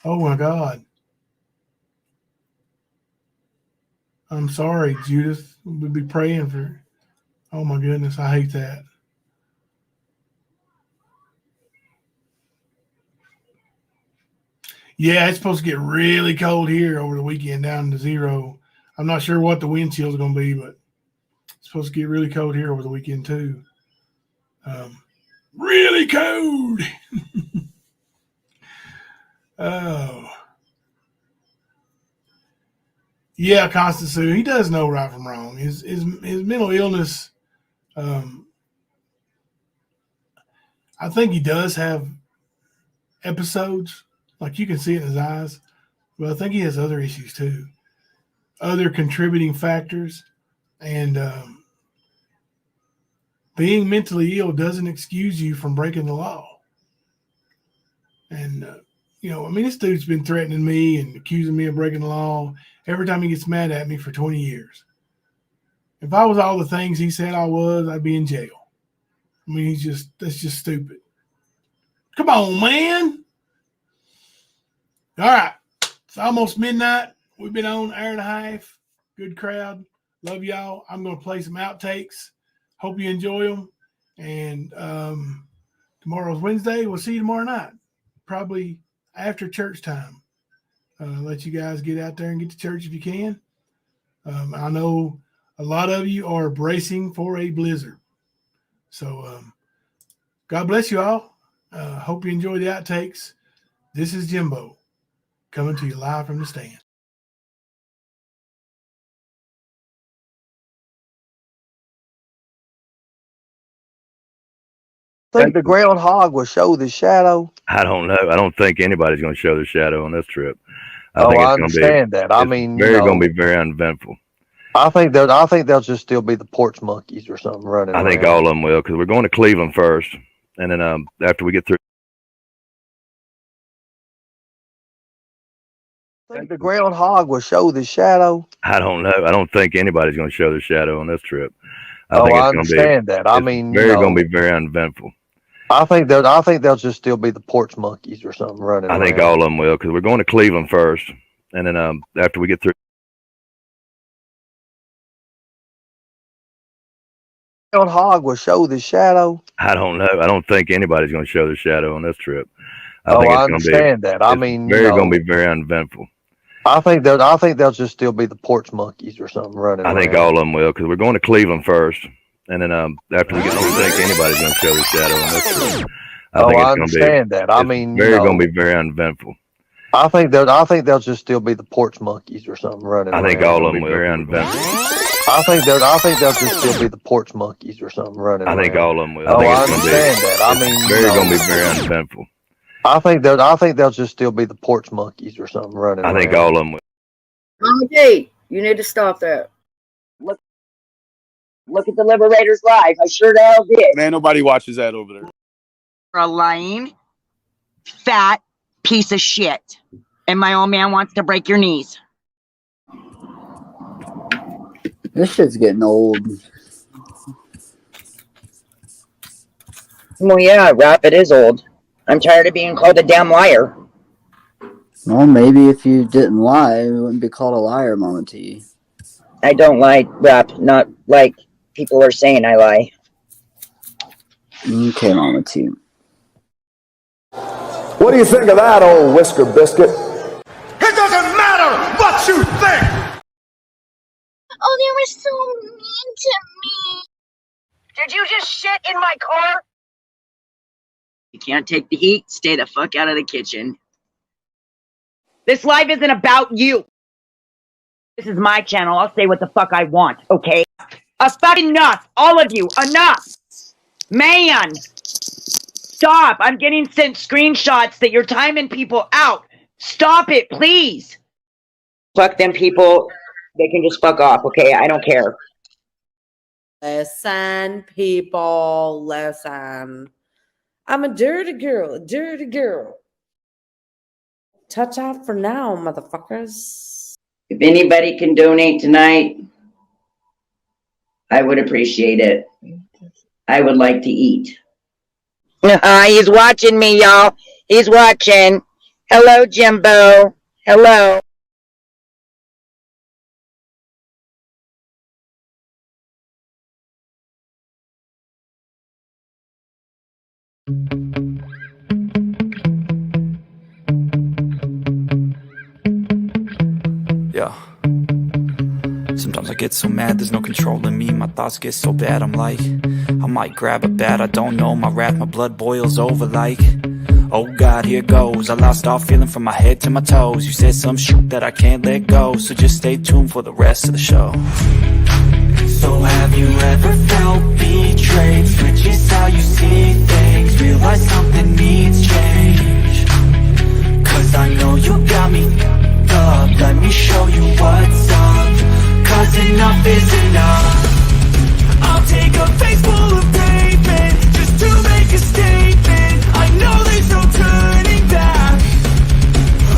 Oh, my God. I'm sorry, Judith. We'll be praying for her. Oh, my goodness. I hate that. Yeah, it's supposed to get really cold here over the weekend, down to 0. I'm not sure what the wind chill is going to be, but it's supposed to get really cold here over the weekend, too. Really cold. Oh. Yeah, Constance Sue, he does know right from wrong. His mental illness, I think he does have episodes. Like, you can see it in his eyes. But I think he has other issues, too. Other contributing factors. And being mentally ill doesn't excuse you from breaking the law. And, this dude's been threatening me and accusing me of breaking the law every time he gets mad at me for 20 years. If I was all the things he said I was, I'd be in jail. I mean, that's just stupid. Come on, man. All right. It's almost midnight. We've been on an hour and a half. Good crowd. Love y'all. I'm going to play some outtakes. Hope you enjoy them. And tomorrow's Wednesday. We'll see you tomorrow night. Probably after church time. Let you guys get out there and get to church if you can. I know a lot of you are bracing for a blizzard. So God bless you all. Hope you enjoy the outtakes. This is Jimbo coming to you live from the stand. Think the groundhog will show the shadow? I don't know. I don't think anybody's going to show their shadow on this trip. I understand that. I mean, going to be very uneventful. I think they'll just still be the porch monkeys or something running around. I think all of them will, because we're going to Cleveland first, and then after we get through. Think the groundhog will show the shadow? I don't know. I don't think anybody's going to show their shadow on this trip. I understand that. I mean, going to be very uneventful. I think they'll just still be the porch monkeys or something running around. I think all of them will, because we're going to Cleveland first, and then after we get through. Groundhog will show the shadow? I don't know. I don't think anybody's going to show their shadow on this trip. I understand that. I mean, going to be very uneventful. I think they'll just still be the porch monkeys or something running around. I think all of them will, because we're going to Cleveland first, and then after we get, I don't think anybody's going to show their shadow on this trip. I understand that. I mean, going to be very uneventful. I think they'll just still be the porch monkeys or something running around. I think all of them will be very uneventful. I think they'll just still be the porch monkeys or something running around. I think all of them will. I understand that. I mean, going to be very uneventful. I think they'll just still be the porch monkeys or something running around. I think all of them will. Mama G, you need to stop that. Look at the Liberators Live. I sure the hell did. Man, nobody watches that over there. You're a lying, fat piece of shit. And my old man wants to break your knees. This shit's getting old. Well, yeah, rap, it is old. I'm tired of being called a damn liar. Well, maybe if you didn't lie, it wouldn't be called a liar, Mama T. I don't lie, rap, not like people are saying I lie. Okay, Mama T. What do you think of that, old whisker biscuit? It doesn't matter what you think! Oh, they were so mean to me. Did you just shit in my car? You can't take the heat, stay the fuck out of the kitchen. This live isn't about you. This is my channel. I'll say what the fuck I want, okay? Enough! All of you, enough! Man! Stop! I'm getting sent screenshots that you're timing people out. Stop it, please! Fuck them people. They can just fuck off, okay? I don't care. Listen, people, listen. I'm a dirty girl, a dirty girl. Touch out for now, motherfuckers. If anybody can donate tonight, I would appreciate it. I would like to eat. He's watching me, y'all. He's watching. Hello, Jimbo. Hello. Yeah. Sometimes I get so mad, there's no controlling me. My thoughts get so bad, I'm like, I might grab a bat, I don't know. My wrath, my blood boils over like, oh God, here goes. I lost all feeling from my head to my toes. You said some shit that I can't let go, so just stay tuned for the rest of the show. So have you ever felt betrayed? Switches how you see things, realize something needs change. Cause I know you got me up, let me show you what's up. Cause enough is enough. I'll take a face full of pavement just to make a statement. I know there's no turning back.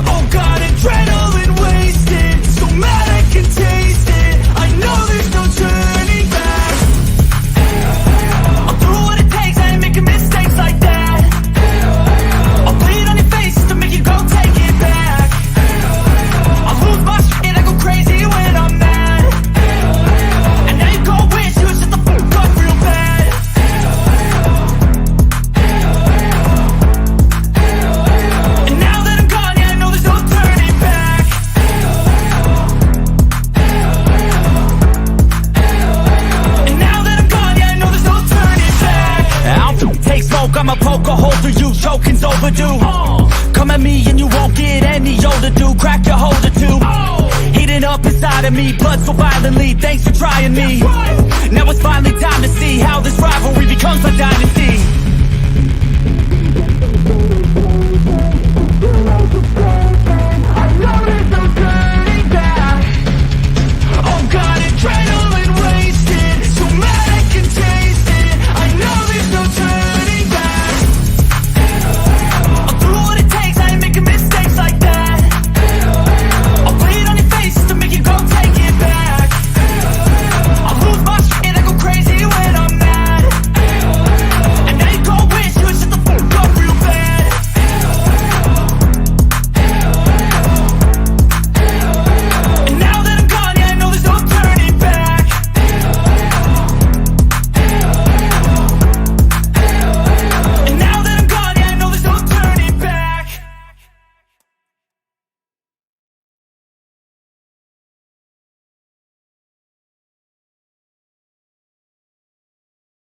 Oh God, adrenaline wasted, so mad I can taste it. I know there's no turning back. I'll do what it takes, I ain't making mistakes like that. I'll bleed on your face to make you go take it back. I'll lose my shit, I go crazy when I'm mad. And now you go wish you would shut the fuck up real bad. And now that I'm gone, yeah, I know there's no turning back. And now that I'm gone, yeah, I know there's no turning back. I don't take smoke, I'ma poke a hole through you, choking's overdue. Come at me and you won't get any older, dude. Crack your holder too. Heating up inside of me, blood so violently. Thanks for trying me. Now it's finally time to see how this rivalry becomes my